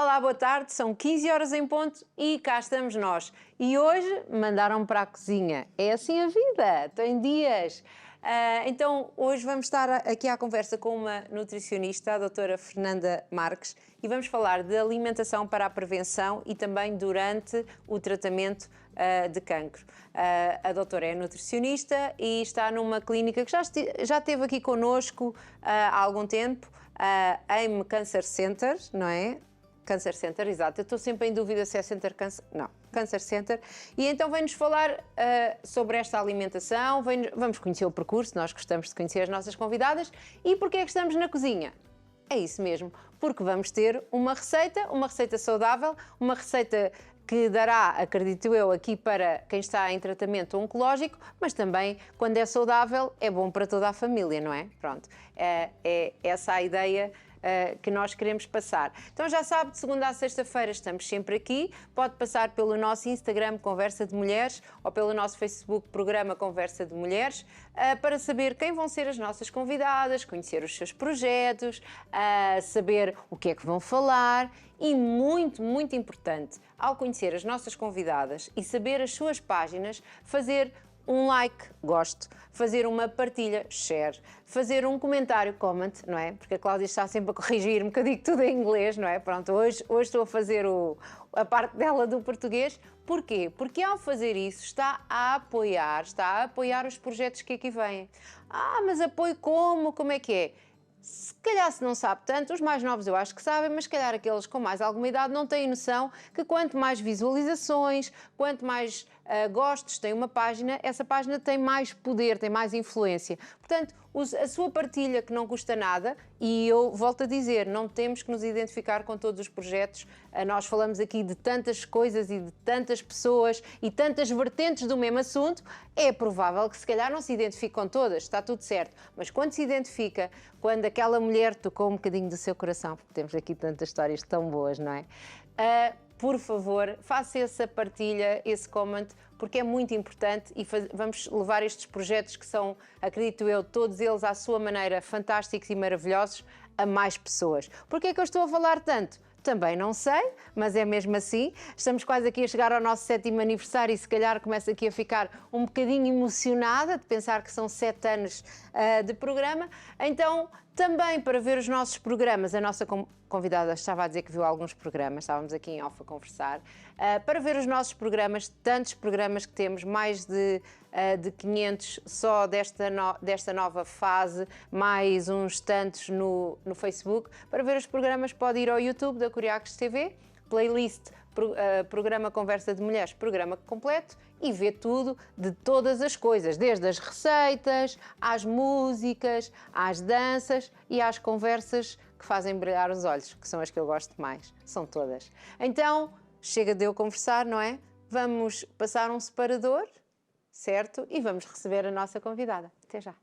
Olá, boa tarde, são 15 horas em ponto e cá estamos nós. E hoje mandaram-me para a cozinha. É assim a vida, tem dias. Então, hoje vamos estar aqui à conversa com uma nutricionista, a doutora Fernanda Marques, e vamos falar de alimentação para a prevenção e também durante o tratamento de cancro. A doutora é nutricionista e está numa clínica que já esteve aqui connosco há algum tempo, a AIM Cancer Center, não é? Cancer Center, exato. Eu estou sempre em dúvida se é Center Cancer... Não, Cancer Center. E então vem-nos falar sobre esta alimentação, vamos conhecer o percurso, nós gostamos de conhecer as nossas convidadas. E porquê é que estamos na cozinha? É isso mesmo, porque vamos ter uma receita saudável, uma receita que dará, acredito eu, aqui para quem está em tratamento oncológico, mas também, quando é saudável, é bom para toda a família, não é? Pronto, é essa a ideia que nós queremos passar. Então já sabe, de segunda a sexta-feira estamos sempre aqui, pode passar pelo nosso Instagram Conversa de Mulheres ou pelo nosso Facebook Programa Conversa de Mulheres para saber quem vão ser as nossas convidadas, conhecer os seus projetos, saber o que é que vão falar e muito, muito importante, ao conhecer as nossas convidadas e saber as suas páginas, fazer um like, gosto, fazer uma partilha, share, fazer um comentário, comment, não é? Porque a Cláudia está sempre a corrigir-me, que eu digo tudo em inglês, não é? Pronto, hoje estou a fazer a parte dela do português. Porquê? Porque ao fazer isso está a apoiar os projetos que aqui vêm. Mas apoio como? Como é que é? Se calhar se não sabe tanto, os mais novos eu acho que sabem, mas se calhar aqueles com mais alguma idade não têm noção que quanto mais visualizações, quanto mais gostos tem uma página, essa página tem mais poder, tem mais influência. Portanto, a sua partilha que não custa nada, e eu volto a dizer, não temos que nos identificar com todos os projetos, nós falamos aqui de tantas coisas e de tantas pessoas e tantas vertentes do mesmo assunto, é provável que se calhar não se identifique com todas, está tudo certo, mas quando se identifica, quando aquela mulher tocou um bocadinho do seu coração, porque temos aqui tantas histórias tão boas, não é? Por favor, faça essa partilha, esse comment, porque é muito importante e vamos levar estes projetos que são, acredito eu, todos eles à sua maneira fantásticos e maravilhosos a mais pessoas. Porquê é que eu estou a falar tanto? Também não sei, mas é mesmo assim. Estamos quase aqui a chegar ao nosso 7º aniversário e se calhar começo aqui a ficar um bocadinho emocionada de pensar que são 7 anos de programa. Então, também para ver os nossos programas, a nossa convidada estava a dizer que viu alguns programas, estávamos aqui em off a conversar, para ver os nossos programas, tantos programas que temos, mais de 500 só desta nova fase, mais uns tantos no Facebook. Para ver os programas pode ir ao YouTube da Curiacos TV, playlist Programa Conversa de Mulheres, programa completo, e ver tudo de todas as coisas, desde as receitas, às músicas, às danças e às conversas que fazem brilhar os olhos, que são as que eu gosto mais, são todas. Então, chega de eu conversar, não é? Vamos passar um separador, certo? E vamos receber a nossa convidada. Até já.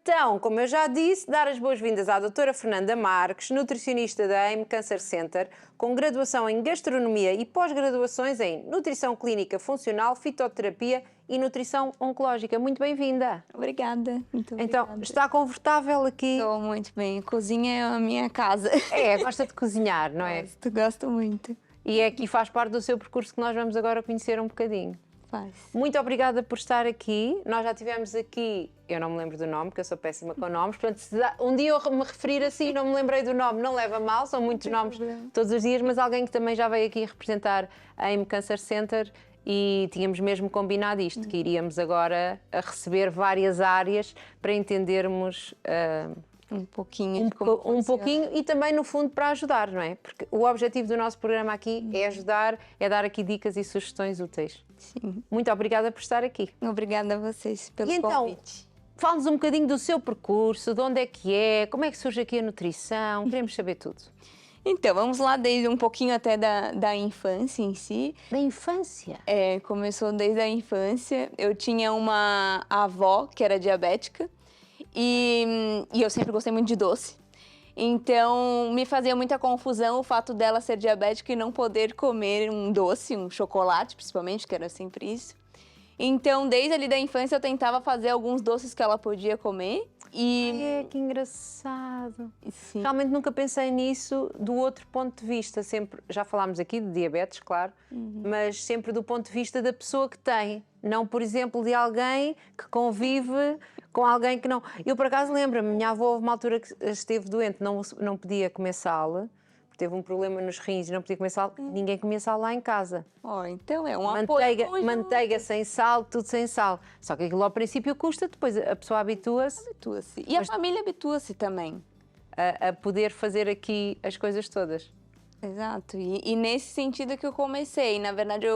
Então, como eu já disse, dar as boas-vindas à doutora Fernanda Marques, nutricionista da AIM Cancer Center, com graduação em Gastronomia e pós-graduações em Nutrição Clínica Funcional, Fitoterapia e Nutrição Oncológica. Muito bem-vinda. Obrigada, muito obrigada. Então, está confortável aqui? Estou muito bem. Cozinha é a minha casa. Gosta de cozinhar, não é? Gosto muito. E é que faz parte do seu percurso que nós vamos agora conhecer um bocadinho. Faz. Muito obrigada por estar aqui. Nós já tivemos aqui, eu não me lembro do nome, porque eu sou péssima com nomes, portanto, se um dia eu me referir assim e não me lembrei do nome, não leva mal, são muitos nomes todos os dias, mas alguém que também já veio aqui representar a AIM Cancer Center e tínhamos mesmo combinado isto, que iríamos agora a receber várias áreas para entendermos um pouquinho e também no fundo para ajudar, não é? Porque o objetivo do nosso programa aqui é ajudar, é dar aqui dicas e sugestões úteis. Sim. Muito obrigada por estar aqui. Obrigada a vocês pelo convite. Fale-nos um bocadinho do seu percurso, de onde é que é, como é que surge aqui a nutrição, queremos saber tudo. Então, vamos lá desde um pouquinho até da infância em si. Da infância? Começou desde a infância. Eu tinha uma avó que era diabética e eu sempre gostei muito de doce. Então, me fazia muita confusão o fato dela ser diabética e não poder comer um doce, um chocolate, principalmente, que era sempre isso. Então, desde ali da infância, eu tentava fazer alguns doces que ela podia comer. Que engraçado. Sim. Realmente nunca pensei nisso do outro ponto de vista. Sempre, já falámos aqui de diabetes, claro, mas sempre do ponto de vista da pessoa que tem. Não, por exemplo, de alguém que convive com alguém que não... Eu, por acaso, lembro-me, minha avó, houve uma altura que esteve doente, não podia comer sal, teve um problema nos rins e não podia comer sal, ninguém comia sal lá em casa. Então é um apoio conjunto. Manteiga sem sal, tudo sem sal. Só que aquilo ao princípio custa, depois a pessoa habitua-se. Habitua-se. E a família habitua-se também. A poder fazer aqui as coisas todas. Exato. E nesse sentido que eu comecei. Na verdade,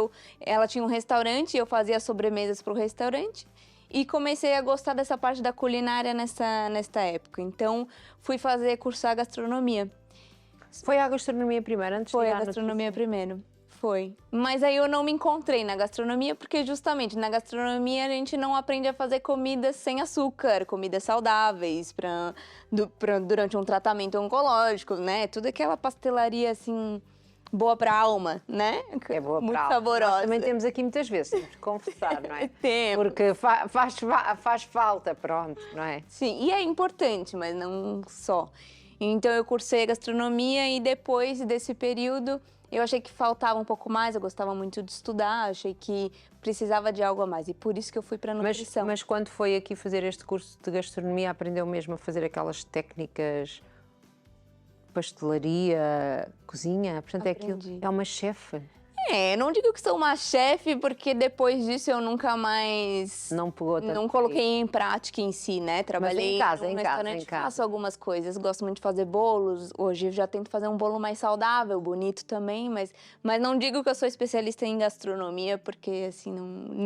ela tinha um restaurante, eu fazia sobremesas para o restaurante. E comecei a gostar dessa parte da culinária nesta época. Então, fui cursar gastronomia. Foi a gastronomia primeiro, antes de Foi ir a à gastronomia nutrição? primeiro. Foi. Mas aí eu não me encontrei na gastronomia, porque justamente na gastronomia a gente não aprende a fazer comidas sem açúcar, comidas saudáveis durante um tratamento oncológico, né? Tudo aquela pastelaria assim boa pra alma, né? É boa muito para a alma. saborosa. Nós também temos aqui muitas vezes, temos que confessar, não é? Temos. Porque faz falta, pronto, não é? Sim, e é importante, mas não só. Então eu cursei gastronomia e depois desse período eu achei que faltava um pouco mais, eu gostava muito de estudar, achei que precisava de algo a mais e por isso que eu fui para nutrição. Mas quando foi aqui fazer este curso de gastronomia, aprendeu mesmo a fazer aquelas técnicas, pastelaria, cozinha? Portanto, Aprendi. é uma chefe. Não digo que sou uma chefe, porque depois disso eu nunca mais... Não pegou tanto. Não coloquei em prática em si, né? Trabalhei em casa, num em casa, restaurante, em casa. faço algumas coisas. Gosto muito de fazer bolos. Hoje eu já tento fazer um bolo mais saudável, bonito também, mas não digo que eu sou especialista em gastronomia, porque assim,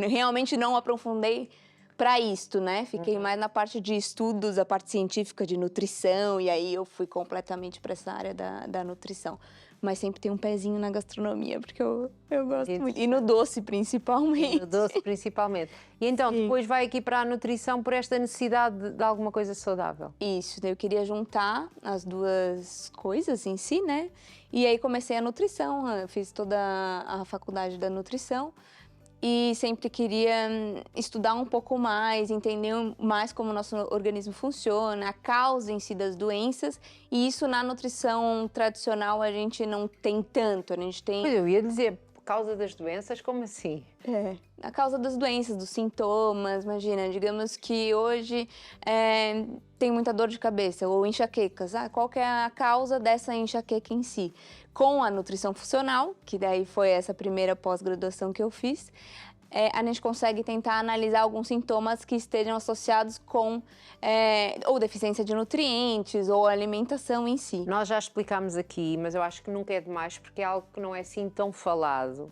realmente não aprofundei para isto, né? Fiquei mais na parte de estudos, a parte científica de nutrição, e aí eu fui completamente para essa área da nutrição. Mas sempre tem um pezinho na gastronomia, porque eu gosto muito. E no doce, principalmente. E no doce, principalmente. E então, depois vai aqui para a nutrição por esta necessidade de alguma coisa saudável. Isso, eu queria juntar as duas coisas em si, né? E aí comecei a nutrição, eu fiz toda a faculdade da nutrição. E sempre queria estudar um pouco mais, entender mais como o nosso organismo funciona, a causa em si das doenças. E isso na nutrição tradicional a gente não tem tanto, a gente tem... Pois eu ia dizer, por causa das doenças, como assim? A causa das doenças, dos sintomas, imagina, digamos que hoje tem muita dor de cabeça ou enxaquecas. Qual que é a causa dessa enxaqueca em si? Com a nutrição funcional, que daí foi essa primeira pós-graduação que eu fiz, a gente consegue tentar analisar alguns sintomas que estejam associados com ou deficiência de nutrientes ou alimentação em si. Nós já explicámos aqui, mas eu acho que nunca é demais, porque é algo que não é assim tão falado.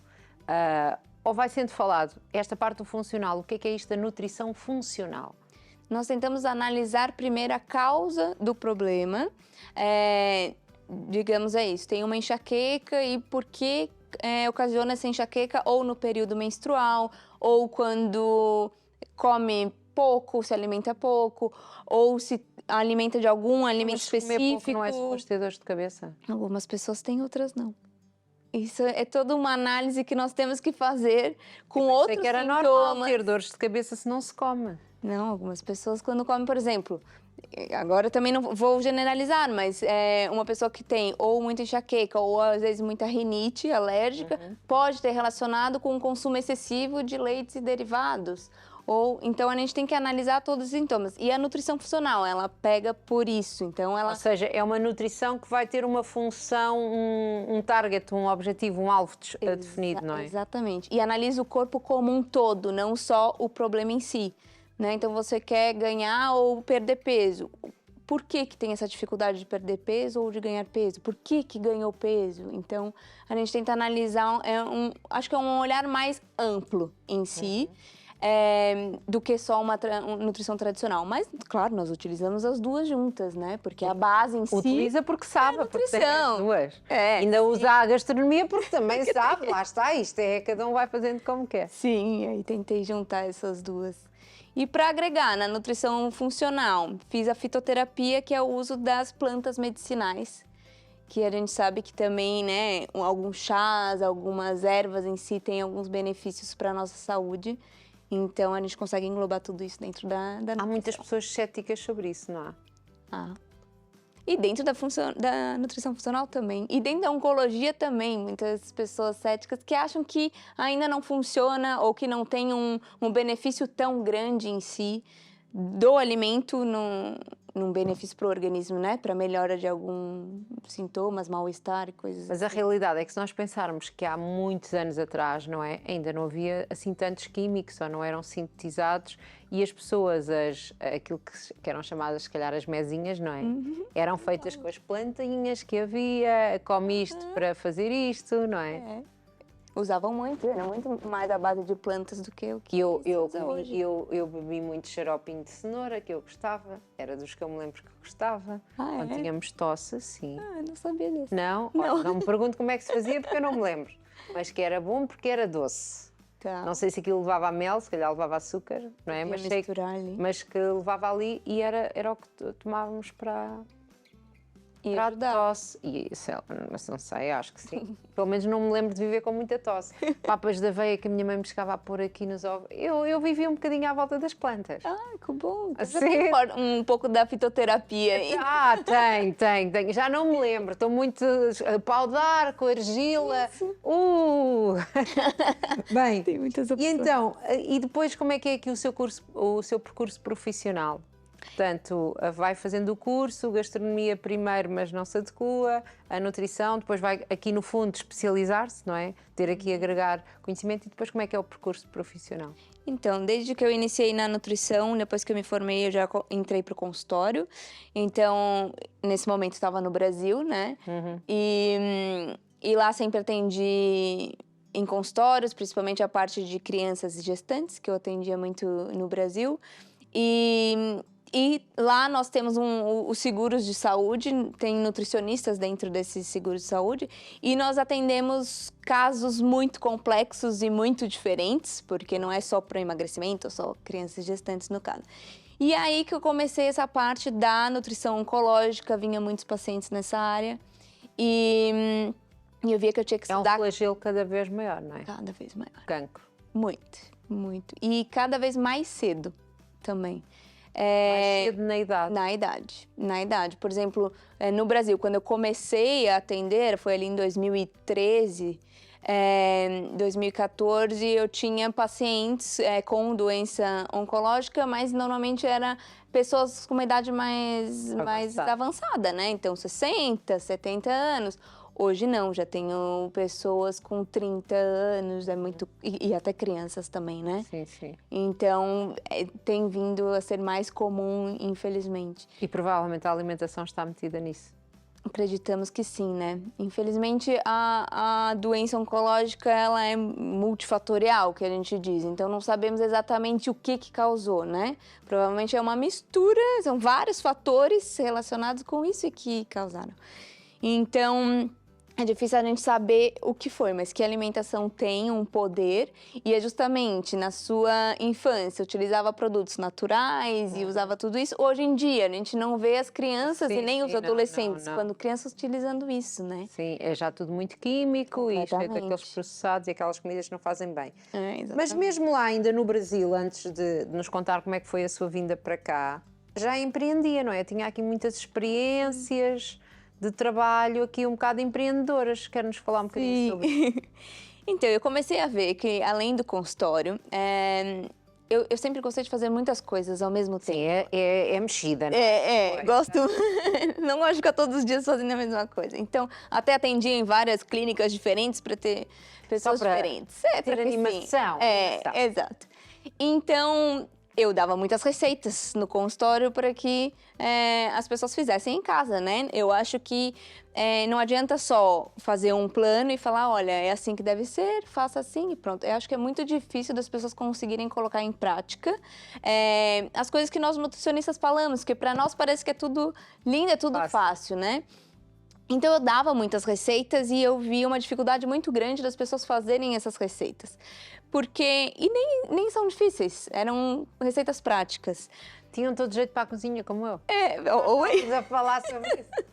Ou vai sendo falado, esta parte do funcional, o que é isto da nutrição funcional? Nós tentamos analisar primeiro a causa do problema, digamos isso, tem uma enxaqueca e por que ocasiona essa enxaqueca ou no período menstrual, ou quando come pouco, se alimenta pouco, ou se alimenta de algum alimento específico. Comer pouco não é suposto ter dores de cabeça? Algumas pessoas têm, outras não. Isso é toda uma análise que nós temos que fazer com outros sintomas. Que era normal ter dores de cabeça se não se come. Não, algumas pessoas quando comem, por exemplo, agora também não vou generalizar, mas uma pessoa que tem ou muita enxaqueca ou às vezes muita rinite alérgica, pode ter relacionado com o consumo excessivo de leites e derivados. Então a gente tem que analisar todos os sintomas. E a nutrição funcional, ela pega por isso. Então ela... Ou seja, é uma nutrição que vai ter uma função, um target, um objetivo, um alvo definido, não é? Exatamente. E analisa o corpo como um todo, não só o problema em si. Né? Então você quer ganhar ou perder peso. Por que tem essa dificuldade de perder peso ou de ganhar peso? Por que ganhou peso? Então a gente tenta analisar, acho que é um olhar mais amplo em si. Do que só uma nutrição tradicional. Mas, claro, nós utilizamos as duas juntas, né? Porque a base em si... Utiliza porque sabe, porque tem as duas. Ainda sim. usa a gastronomia porque também sabe, lá está, isto cada um vai fazendo como quer. Sim, aí tentei juntar essas duas. E para agregar na nutrição funcional, fiz a fitoterapia, que é o uso das plantas medicinais, que a gente sabe que também, né, alguns chás, algumas ervas em si têm alguns benefícios para a nossa saúde. Então, a gente consegue englobar tudo isso dentro da nutrição. Há muitas pessoas céticas sobre isso, não há? Ah. E dentro da nutrição funcional também. E dentro da oncologia também, muitas pessoas céticas que acham que ainda não funciona ou que não tem um benefício tão grande em si do alimento num benefício para o organismo, né? Para melhora de alguns sintomas, mal-estar e coisas Mas a assim. realidade é que se nós pensarmos que há muitos anos atrás, não é? Ainda não havia assim tantos químicos, ou não eram sintetizados, e as pessoas, aquilo que eram chamadas, se calhar, as mesinhas, não é? Eram feitas com as plantinhas que havia, come isto para fazer isto, não é? É. Usavam muito, era muito mais a base de plantas do que o que E eu se usa hoje. bebi muito xaropinho de cenoura, que eu gostava, era dos que eu me lembro que gostava. Ah, Quando é? tínhamos tosse, sim. Ah, eu não sabia disso. Não? Não. Olha, não me pergunto como é que se fazia, porque eu não me lembro. Mas que era bom porque era doce. Tá. Não sei se aquilo levava a mel, se calhar levava açúcar, não é? Podia Mas, sei que, misturar ali. mas que levava ali e era o que tomávamos para E a ajudava. tosse. E sei lá, mas não sei, acho que sim. Pelo menos não me lembro de viver com muita tosse. Papas de aveia que a minha mãe me chegava a pôr aqui nos ovos. Eu vivia um bocadinho à volta das plantas. Ah, que bom. Então já Sim. tem um pouco da fitoterapia aí. Ah, tem. Já não me lembro. Estou muito pau d'arco, argila. Bem, Tem muitas e opções. então, e depois como é que é aqui o seu percurso profissional? Portanto, vai fazendo o curso, gastronomia primeiro, mas não se adequa, a nutrição, depois vai aqui no fundo especializar-se, não é? Ter aqui agregar conhecimento e depois como é que é o percurso profissional? Então, desde que eu iniciei na nutrição, depois que eu me formei, eu já entrei para o consultório. Então, nesse momento estava no Brasil, né? E lá sempre atendi em consultórios, principalmente a parte de crianças e gestantes, que eu atendia muito no Brasil. E lá nós temos os seguros de saúde, tem nutricionistas dentro desses seguros de saúde, e nós atendemos casos muito complexos e muito diferentes, porque não é só para emagrecimento, só crianças gestantes no caso. E aí que eu comecei essa parte da nutrição oncológica, vinha muitos pacientes nessa área, e eu via que eu tinha que É um estudar flagelo cada vez maior, não é? cada vez maior. Cancro. Muito, muito. E cada vez mais cedo também. Mais cedo na idade. Por exemplo, no Brasil, quando eu comecei a atender, foi ali em 2013, 2014, eu tinha pacientes com doença oncológica, mas normalmente era pessoas com uma idade mais avançada, né? Então, 60, 70 anos. Hoje não, já tenho pessoas com 30 anos, e até crianças também, né? Sim. Então, tem vindo a ser mais comum, infelizmente. E provavelmente a alimentação está metida nisso. Acreditamos que sim, né? Infelizmente, a doença oncológica, ela é multifatorial, que a gente diz. Então, não sabemos exatamente o que causou, né? Provavelmente é uma mistura, são vários fatores relacionados com isso que causaram. Então, é difícil a gente saber o que foi, mas que a alimentação tem um poder e é justamente na sua infância, utilizava produtos naturais e usava tudo isso. Hoje em dia, a gente não vê as crianças e nem os adolescentes, quando crianças utilizando isso, né? Sim, é já tudo muito químico e cheio Completamente. daqueles processados e aquelas comidas que não fazem bem. Exatamente. Mas mesmo lá ainda no Brasil, antes de nos contar como é que foi a sua vinda para cá, já empreendia, não é? Tinha aqui muitas experiências de trabalho aqui um bocado empreendedoras. Quer-nos falar um bocadinho sobre isso? Então, eu comecei a ver que, além do consultório, eu sempre gostei de fazer muitas coisas ao mesmo tempo. Sim, é mexida, não é? Gosto. Não gosto de ficar todos os dias fazendo a mesma coisa. Então, até atendi em várias clínicas diferentes para ter pessoas diferentes. Ter animação. Exato. Então, eu dava muitas receitas no consultório para que as pessoas fizessem em casa, né? Eu acho que não adianta só fazer um plano e falar, olha, é assim que deve ser, faça assim e pronto. Eu acho que é muito difícil das pessoas conseguirem colocar em prática as coisas que nós nutricionistas falamos, porque para nós parece que é tudo lindo, é tudo fácil, né? Então, eu dava muitas receitas e eu via uma dificuldade muito grande das pessoas fazerem essas receitas. E nem são difíceis, eram receitas práticas. Tinham todo jeito para a cozinha, como eu. Oi? Estamos a falar sobre isso.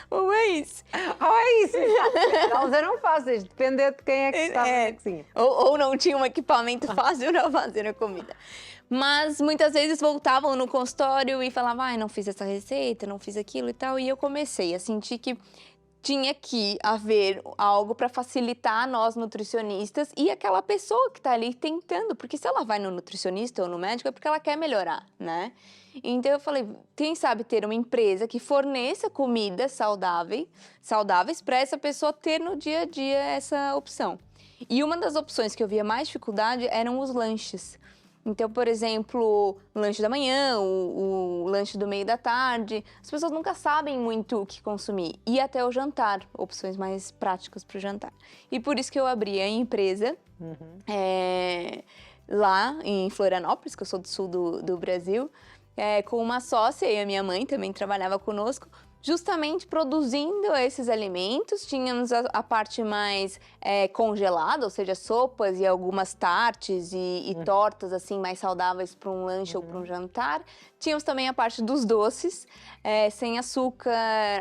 Ou é isso. Oh, é isso! Elas eram fáceis, depende de quem é que estava na cozinha. Ou não tinha um equipamento fácil para fazer a comida. Mas muitas vezes voltavam no consultório e falavam, ai, não fiz essa receita, não fiz aquilo e tal. E eu comecei a sentir que tinha que haver algo para facilitar nós nutricionistas e aquela pessoa que está ali tentando, porque se ela vai no nutricionista ou no médico é porque ela quer melhorar, né? Então eu falei, quem sabe ter uma empresa que forneça comidas saudáveis para essa pessoa ter no dia a dia essa opção. E uma das opções que eu via mais dificuldade eram os lanches. Então, por exemplo, o lanche da manhã, o lanche do meio da tarde, as pessoas nunca sabem muito o que consumir. E até o jantar, opções mais práticas para o jantar. E por isso que eu abri a empresa lá em Florianópolis, que eu sou do sul do Brasil, com uma sócia e a minha mãe também trabalhava conosco, justamente produzindo esses alimentos. Tínhamos a parte mais congelada, ou seja, sopas e algumas tartes e tortas assim mais saudáveis para um lanche ou para um jantar. Tínhamos também a parte dos doces, sem açúcar,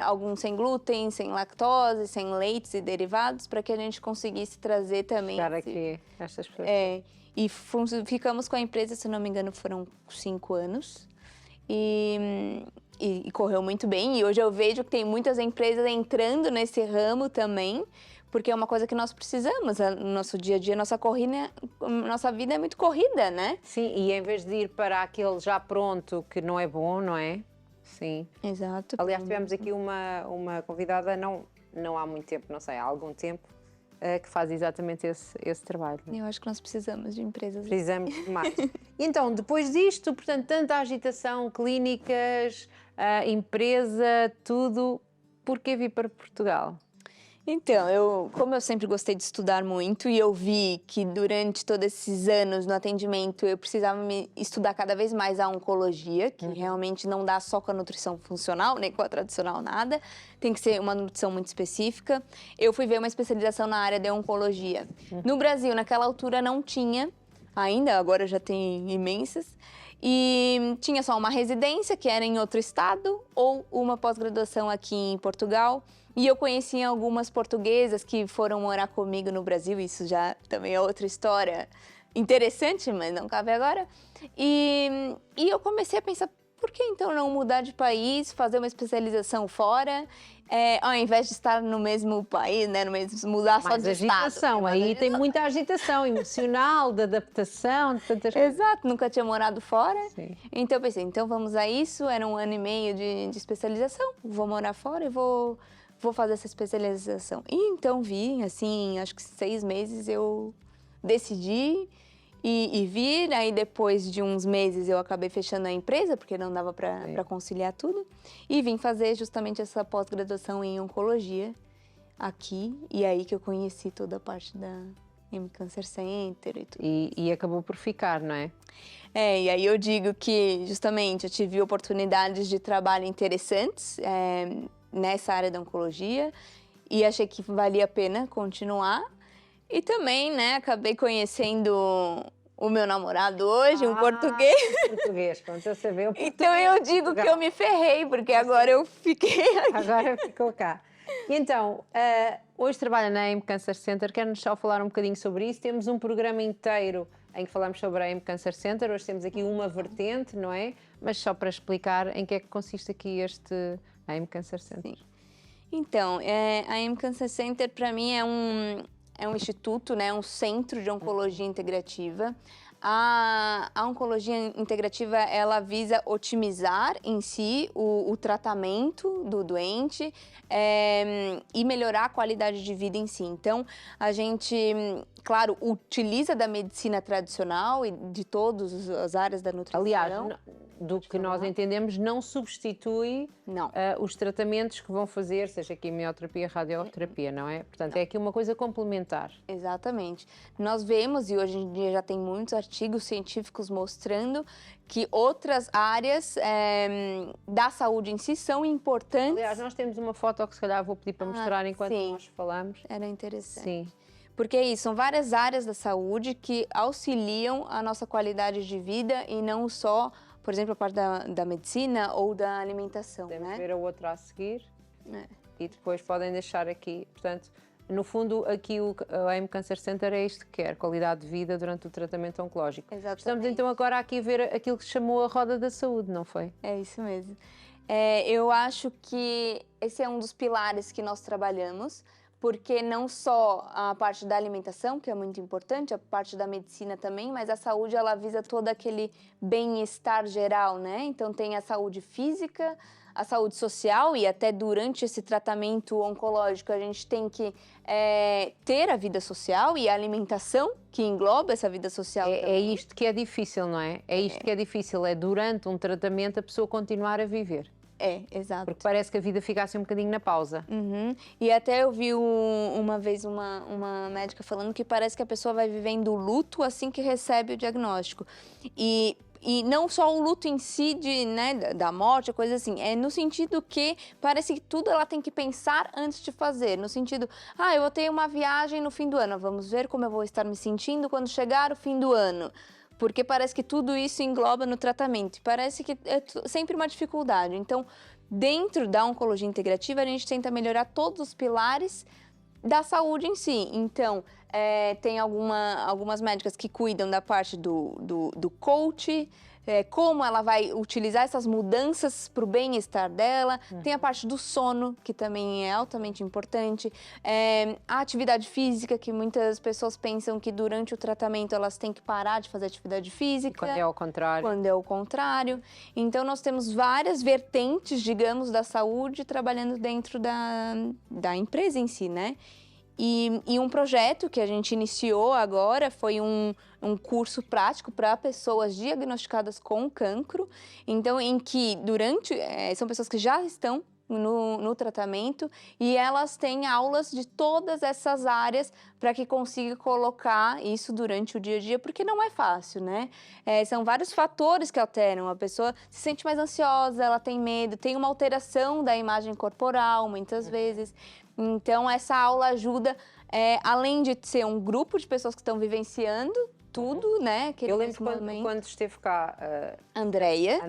alguns sem glúten, sem lactose, sem leites e derivados, para que a gente conseguisse trazer também... Para aqui, essas pessoas. E ficamos com a empresa, se não me engano, foram 5 anos. E correu muito bem, e hoje eu vejo que tem muitas empresas entrando nesse ramo também, porque é uma coisa que nós precisamos, no nosso dia a dia, nossa vida é muito corrida, né? Sim, e em vez de ir para aquele já pronto, que não é bom, não é? Sim. Exato. Aliás, tivemos aqui uma convidada, não há muito tempo, não sei, há algum tempo, que faz exatamente esse trabalho. Eu acho que nós precisamos de empresas. Precisamos de mais. E então, depois disto, portanto, tanta agitação, clínicas, empresa, tudo, por que vir para Portugal? Então, como eu sempre gostei de estudar muito e eu vi que durante todos esses anos no atendimento eu precisava me estudar cada vez mais a oncologia, que realmente não dá só com a nutrição funcional, nem com a tradicional nada, tem que ser uma nutrição muito específica. Eu fui ver uma especialização na área de oncologia. No Brasil, naquela altura, não tinha ainda, agora já tem imensas, e tinha só uma residência, que era em outro estado, ou uma pós-graduação aqui em Portugal. E eu conheci algumas portuguesas que foram morar comigo no Brasil, isso já também é outra história interessante, mas não cabe agora. E eu comecei a pensar, por que então não mudar de país, fazer uma especialização fora, ao invés de estar no mesmo país, né, mudar só de agitação, estado. Aí tem muita agitação emocional, de adaptação, de tantas coisas. Exato, nunca tinha morado fora. Sim. Então eu pensei, então vamos a isso, era 1 ano e meio de especialização, vou morar fora e vou fazer essa especialização. E então vi, assim, acho que 6 meses eu decidi e vir. Aí depois de uns meses eu acabei fechando a empresa, porque não dava para conciliar tudo. E vim fazer justamente essa pós-graduação em oncologia aqui. E aí que eu conheci toda a parte da M Cancer Center e tudo. E acabou por ficar, não é? E aí eu digo que justamente eu tive oportunidades de trabalho interessantes, nessa área da oncologia, e achei que valia a pena continuar. E também, né, acabei conhecendo o meu namorado hoje, um português. Português, pronto, eu sabia o português. Então eu digo que eu me ferrei, porque agora eu fiquei aqui. Agora ficou cá. E então, hoje trabalha na M Cancer Center, quer-nos só falar um bocadinho sobre isso? Temos um programa inteiro em que falamos sobre a M Cancer Center, hoje temos aqui uma vertente, não é? Mas só para explicar em que é que consiste aqui a M Cancer Center. Sim. Então, a M Cancer Center para mim é um instituto, né, um centro de oncologia integrativa. A oncologia integrativa, ela visa otimizar em si o tratamento do doente e melhorar a qualidade de vida em si. Então, a gente, claro, utiliza da medicina tradicional e de todas as áreas da nutrição. Aliás, do que nós entendemos, não substitui os tratamentos que vão fazer, seja quimioterapia, radioterapia, não é? Portanto, é aqui uma coisa complementar. Exatamente. Nós vemos, e hoje em dia já tem muitos artigos científicos mostrando que outras áreas da saúde em si são importantes. Aliás, nós temos uma foto que se calhar vou pedir para mostrar enquanto nós falamos. Era interessante. Sim. Porque é isso, são várias áreas da saúde que auxiliam a nossa qualidade de vida e não só, por exemplo, a parte da medicina ou da alimentação, Podemos né? ver a outra a seguir. e depois podem deixar aqui. Portanto, no fundo, aqui o AIM Cancer Center é isto que quer, qualidade de vida durante o tratamento oncológico. Exatamente. Estamos então agora aqui a ver aquilo que se chamou a roda da saúde, não foi? É isso mesmo. Eu acho que esse é um dos pilares que nós trabalhamos, porque não só a parte da alimentação, que é muito importante, a parte da medicina também, mas a saúde ela visa todo aquele bem-estar geral, né? Então tem a saúde física, a saúde social e até durante esse tratamento oncológico a gente tem que ter a vida social e a alimentação que engloba essa vida social. É isto que é difícil, não é? É isto que é difícil, é durante um tratamento a pessoa continuar a viver. Exato. Porque parece que a vida fica assim um bocadinho na pausa. E até eu vi uma vez uma médica falando que parece que a pessoa vai vivendo o luto assim que recebe o diagnóstico. E não só o luto em si da morte, coisa assim, é no sentido que parece que tudo ela tem que pensar antes de fazer, no sentido, eu vou ter uma viagem no fim do ano, vamos ver como eu vou estar me sentindo quando chegar o fim do ano. Porque parece que tudo isso engloba no tratamento. Parece que é sempre uma dificuldade. Então, dentro da oncologia integrativa, a gente tenta melhorar todos os pilares da saúde em si. Então, tem algumas médicas que cuidam da parte do coach, como ela vai utilizar essas mudanças para o bem-estar dela. Tem a parte do sono, que também é altamente importante. A atividade física, que muitas pessoas pensam que durante o tratamento elas têm que parar de fazer atividade física. Quando é ao contrário. Quando é o contrário. Então, nós temos várias vertentes, digamos, da saúde trabalhando dentro da empresa em si, né? E um projeto que a gente iniciou agora foi um curso prático para pessoas diagnosticadas com cancro. Então, em que são pessoas que já estão no tratamento e elas têm aulas de todas essas áreas para que consiga colocar isso durante o dia a dia, porque não é fácil, né? São vários fatores que alteram. A pessoa se sente mais ansiosa, ela tem medo, tem uma alteração da imagem corporal, muitas vezes. Então, essa aula ajuda, além de ser um grupo de pessoas que estão vivenciando tudo, né? Eu lembro quando esteve cá Andreia,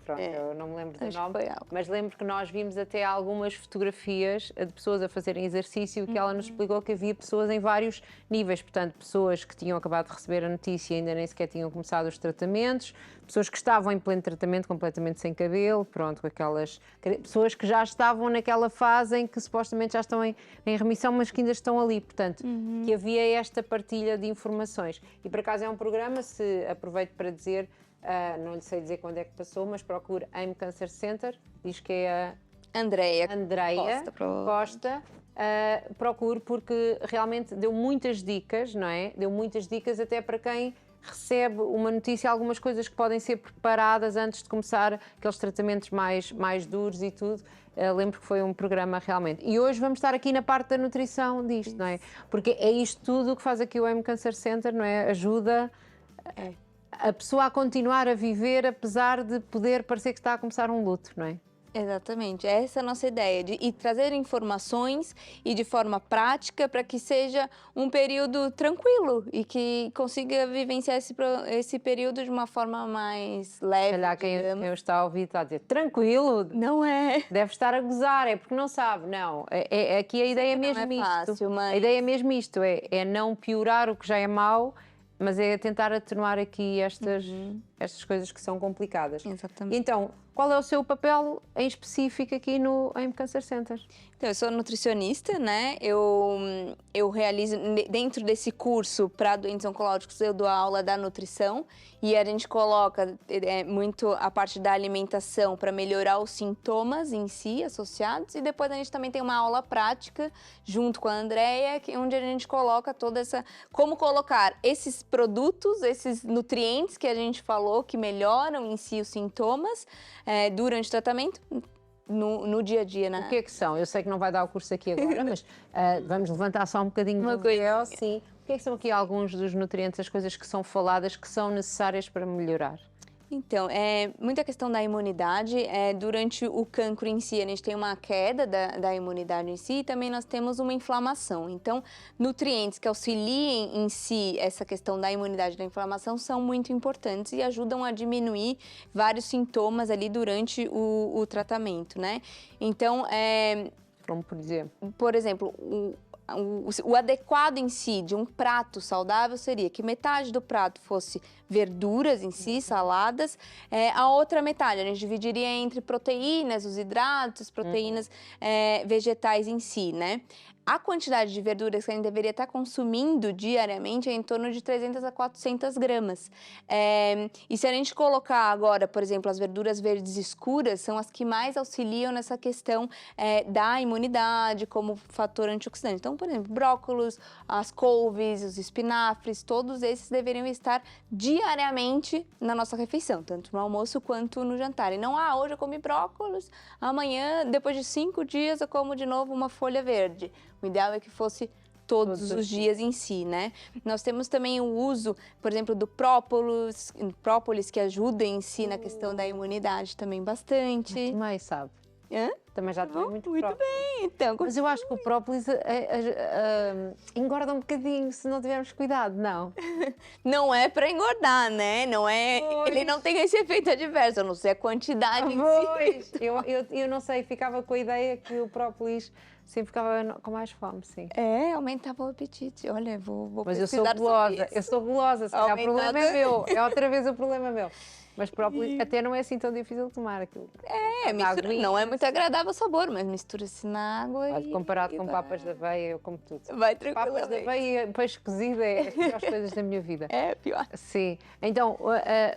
pronto, eu não me lembro do nome, foi ela. mas lembro que nós vimos até algumas fotografias de pessoas a fazerem exercício que ela nos explicou que havia pessoas em vários níveis, portanto, pessoas que tinham acabado de receber a notícia e ainda nem sequer tinham começado os tratamentos, pessoas que estavam em pleno tratamento, completamente sem cabelo, pronto, aquelas pessoas que já estavam naquela fase em que supostamente já estão em remissão, mas que ainda estão ali, portanto, que havia esta partilha de informações. E por acaso é um programa, se aproveito para dizer, não lhe sei dizer quando é que passou, mas procure AIM Cancer Center, diz que é a Andreia Costa. Procure porque realmente deu muitas dicas, não é? Deu muitas dicas até para quem recebe uma notícia, algumas coisas que podem ser preparadas antes de começar aqueles tratamentos mais duros e tudo. Lembro que foi um programa realmente. E hoje vamos estar aqui na parte da nutrição disto, não é? Porque é isto tudo que faz aqui o AIM Cancer Center, não é? Ajuda a pessoa a continuar a viver, apesar de poder parecer que está a começar um luto, não é? Exatamente, essa é a nossa ideia, de trazer informações e de forma prática para que seja um período tranquilo e que consiga vivenciar esse período de uma forma mais leve. Olha, quem está a ouvir está a dizer, tranquilo, não é? Deve estar a gozar, é porque não sabe, não. Aqui a ideia é mesmo isto. Fácil, mas... A ideia é mesmo isto, é não piorar o que já é mau, mas é tentar atenuar aqui estas coisas que são complicadas. Exatamente. Então, qual é o seu papel em específico aqui no AIM Cancer Center? Então, eu sou nutricionista, né? Eu realizo, dentro desse curso para doentes oncológicos, eu dou a aula da nutrição e a gente coloca muito a parte da alimentação para melhorar os sintomas em si associados, e depois a gente também tem uma aula prática junto com a Andreia, onde a gente coloca toda essa... como colocar esses produtos, esses nutrientes que a gente falou, que melhoram em si os sintomas durante o tratamento, no dia a dia, né? O que é que são? Eu sei que não vai dar o curso aqui agora, mas vamos levantar só um bocadinho do véu, sim. O que é que são aqui alguns dos nutrientes, as coisas que são faladas, que são necessárias para melhorar? Então, muita questão da imunidade. Durante o cancro em si, a gente tem uma queda da imunidade em si, e também nós temos uma inflamação. Então, nutrientes que auxiliem em si essa questão da imunidade e da inflamação são muito importantes e ajudam a diminuir vários sintomas ali durante o tratamento, né? Então, como por exemplo? Por exemplo, o adequado em si de um prato saudável seria que metade do prato fosse verduras em si, saladas, a outra metade a gente dividiria entre proteínas, os hidratos, proteínas vegetais em si, né? A quantidade de verduras que a gente deveria estar consumindo diariamente é em torno de 300 a 400 gramas. E se a gente colocar agora, por exemplo, as verduras verdes escuras, são as que mais auxiliam nessa questão da imunidade como fator antioxidante. Então, por exemplo, brócolis, as couves, os espinafres, todos esses deveriam estar diariamente na nossa refeição, tanto no almoço quanto no jantar. E não, hoje eu comi brócolis, amanhã, depois de 5 dias, eu como de novo uma folha verde. O ideal é que fosse todos os dias em si, né? Nós temos também o uso, por exemplo, do própolis que ajuda em si na questão da imunidade também bastante. Também, sabe? Hã? Também já tomei muito Muito própolis. bem, então. Mas eu acho que o própolis engorda um bocadinho se não tivermos cuidado, não? Não é para engordar, né? Não é. Pois. Ele não tem esse efeito adverso, a não ser a quantidade em si. Pois, eu não sei, ficava com a ideia que o própolis sempre ficava com mais fome, sim. Aumentava o apetite. Olha, vou Mas eu sou pesquisar sobre gulosa, isso. eu sou gulosa, se calhar o Aumentando. problema é meu, é outra vez o problema meu. Mas própolis até não é assim tão difícil de tomar aquilo. Não é muito agradável o sabor, mas mistura-se na água Olha, e... comparado com papas da aveia, eu como tudo. Vai Papas da tranquilamente. aveia, peixe cozido é as piores coisas da minha vida. É pior. Sim. Então,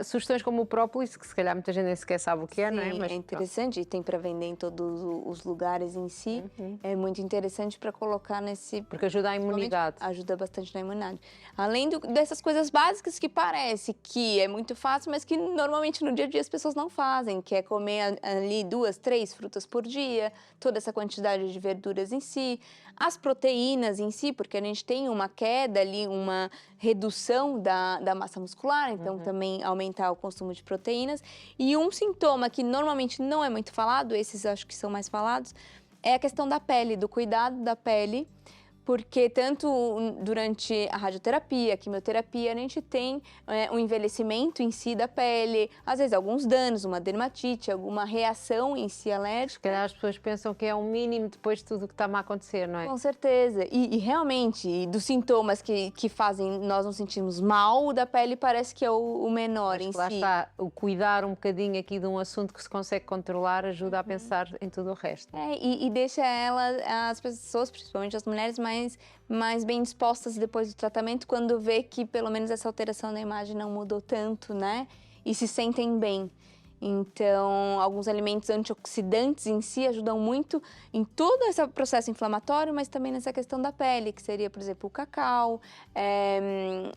sugestões como o própolis, que se calhar muita gente nem sequer sabe o que é, não é? Sim, Mas é interessante e tem para vender em todos os lugares em si. É muito interessante para colocar nesse... porque ajuda a imunidade. Ajuda bastante na imunidade. Além dessas coisas básicas que parece que é muito fácil, mas que normalmente no dia a dia as pessoas não fazem, que é comer ali 2, 3 frutas por dia, toda essa quantidade de verduras em si, as proteínas em si, porque a gente tem uma queda ali, uma redução da massa muscular, então também aumentar o consumo de proteínas. E um sintoma que normalmente não é muito falado, esses acho que são mais falados, é a questão da pele, do cuidado da pele, porque tanto durante a radioterapia, a quimioterapia, a gente tem um envelhecimento em si da pele, às vezes alguns danos, uma dermatite, alguma reação em si alérgica. Se calhar as pessoas pensam que é o mínimo depois de tudo o que está a acontecer, não é? Com certeza. E realmente, dos sintomas que fazem nós nos sentirmos mal, o da pele parece que é o menor em Lá si. está, o cuidar um bocadinho aqui de um assunto que se consegue controlar ajuda a pensar em tudo o resto. E deixa as pessoas, principalmente as mulheres, mais bem dispostas depois do tratamento, quando vê que pelo menos essa alteração da imagem não mudou tanto, né? E se sentem bem. Então, alguns alimentos antioxidantes em si ajudam muito em todo esse processo inflamatório, mas também nessa questão da pele, que seria, por exemplo, o cacau,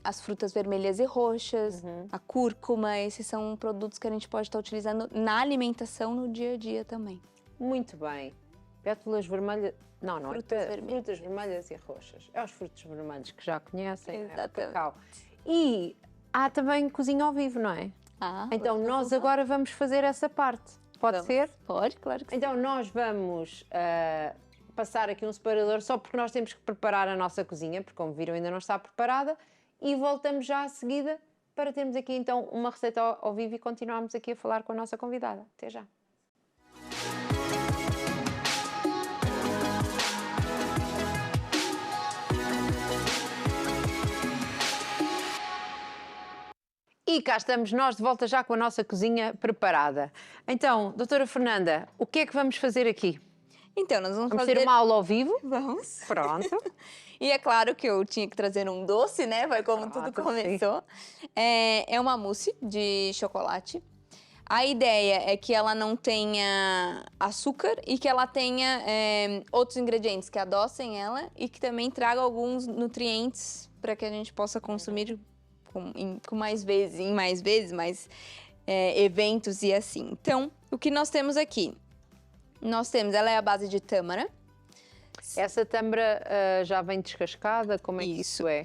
as frutas vermelhas e roxas, a cúrcuma. Esses são produtos que a gente pode estar utilizando na alimentação no dia a dia também. Muito bem. Pétalas vermelhas... Não, Frutas é vermelhas. frutas vermelhas e roxas. É os frutos vermelhos que já conhecem, é o Exatamente. cacau. E há também cozinha ao vivo, não é? Então, hoje nós agora vamos fazer essa parte. Pode Vamos. ser? Pode, claro que sim. Então, nós vamos passar aqui um separador só porque nós temos que preparar a nossa cozinha, porque, como viram, ainda não está preparada, e voltamos já à seguida para termos aqui, então, uma receita ao vivo e continuarmos aqui a falar com a nossa convidada. Até já. E cá estamos nós de volta já com a nossa cozinha preparada. Então, doutora Fernanda, o que é que vamos fazer aqui? Então, nós vamos Vamos fazer... ter uma aula ao vivo? Vamos. Pronto. E é claro que eu tinha que trazer um doce, né? Foi como tudo Sim. começou. É uma mousse de chocolate. A ideia é que ela não tenha açúcar e que ela tenha outros ingredientes que adoçem ela e que também traga alguns nutrientes para que a gente possa consumir com mais vezes, mais eventos e assim. Então, o que nós temos aqui? Ela é a base de tâmara. Essa tâmara já vem descascada? Como é que isso é?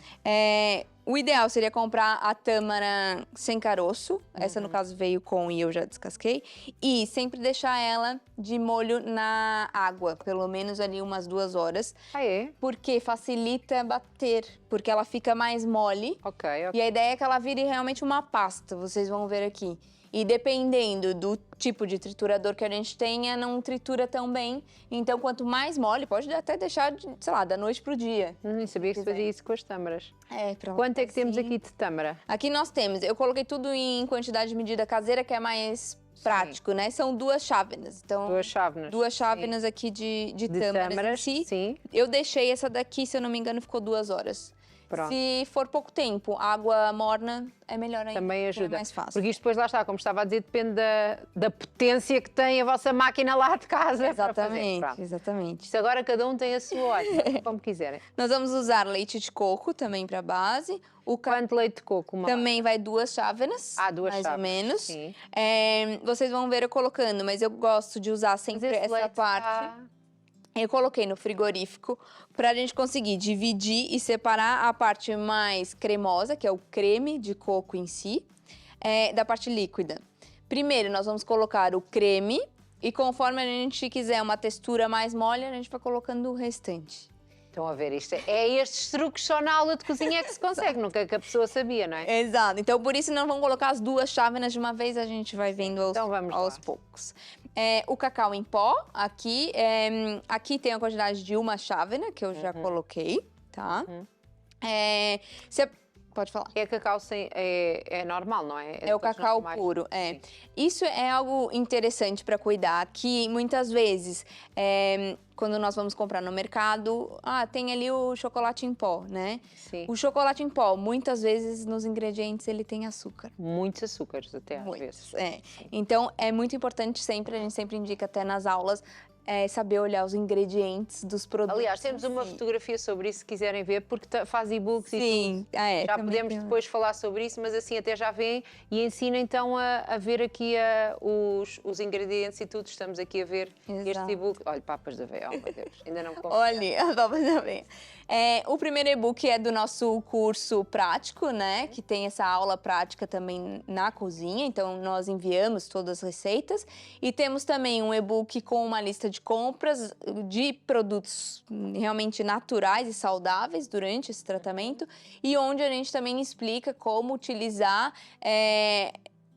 O ideal seria comprar a tâmara sem caroço. Essa, no caso, veio com e eu já descasquei. E sempre deixar ela de molho na água, pelo menos ali umas 2 horas. Ah, é? Porque facilita bater, porque ela fica mais mole. Ok. E a ideia é que ela vire realmente uma pasta, vocês vão ver aqui. E dependendo do tipo de triturador que a gente tenha, não tritura tão bem. Então, quanto mais mole, pode até deixar, sei lá, da noite pro dia. Nem sabia que se fazia isso com as tâmaras. Pronto. Quanto é que temos assim. aqui de tâmara? Aqui nós temos, eu coloquei tudo em quantidade de medida caseira, que é mais prático, né? São 2 chávenas. Então, 2 chávenas. 2 chávenas aqui de tâmaras em si. sim. Eu deixei essa daqui, se eu não me engano, ficou 2 horas. Pronto. Se for pouco tempo, água morna é melhor ainda. Também ajuda. É mais fácil. Porque isto depois, lá está, como estava a dizer, depende da potência que tem a vossa máquina lá de casa. Exatamente, para fazer. exatamente. Isto agora cada um tem a sua, olha, como quiserem. Nós vamos usar leite de coco também para base. Quanto leite de coco? Também vai 2 chávenas, 2 mais chávenas, ou menos. sim. Vocês vão ver eu colocando, mas eu gosto de usar sempre essa parte. Eu coloquei no frigorífico para a gente conseguir dividir e separar a parte mais cremosa, que é o creme de coco em si, da parte líquida. Primeiro, nós vamos colocar o creme e conforme a gente quiser uma textura mais mole, a gente vai colocando o restante. Estão a ver, isto estes truques só na aula de cozinha é que se consegue, nunca que a pessoa sabia, não é? Exato, então por isso não vamos colocar as 2 chávenas de uma vez, a gente vai vendo aos poucos. O cacau em pó, aqui tem a quantidade de 1 chávena, que eu já coloquei, tá? Pode falar. É cacau é normal, não é? É o cacau puro, Sim. Isso é algo interessante para cuidar, que muitas vezes, quando nós vamos comprar no mercado, tem ali o chocolate em pó, né? Sim. O chocolate em pó, muitas vezes, nos ingredientes, ele tem açúcar. Muitos açúcares até, às vezes. Então, é muito importante sempre, a gente sempre indica até nas aulas, saber olhar os ingredientes dos produtos. Aliás, temos uma fotografia sobre isso, se quiserem ver, porque faz e-books e tudo. Já podemos depois falar sobre isso, mas assim até já vêm e ensina então a ver aqui os ingredientes e tudo. Estamos aqui a ver este e-book. Olha, papas da veia, oh meu Deus, ainda não confio. Olha, as papas da veia. O primeiro e-book é do nosso curso prático, né? Que tem essa aula prática também na cozinha. Então, nós enviamos todas as receitas. E temos também um e-book com uma lista de compras de produtos realmente naturais e saudáveis durante esse tratamento. E onde a gente também explica como utilizar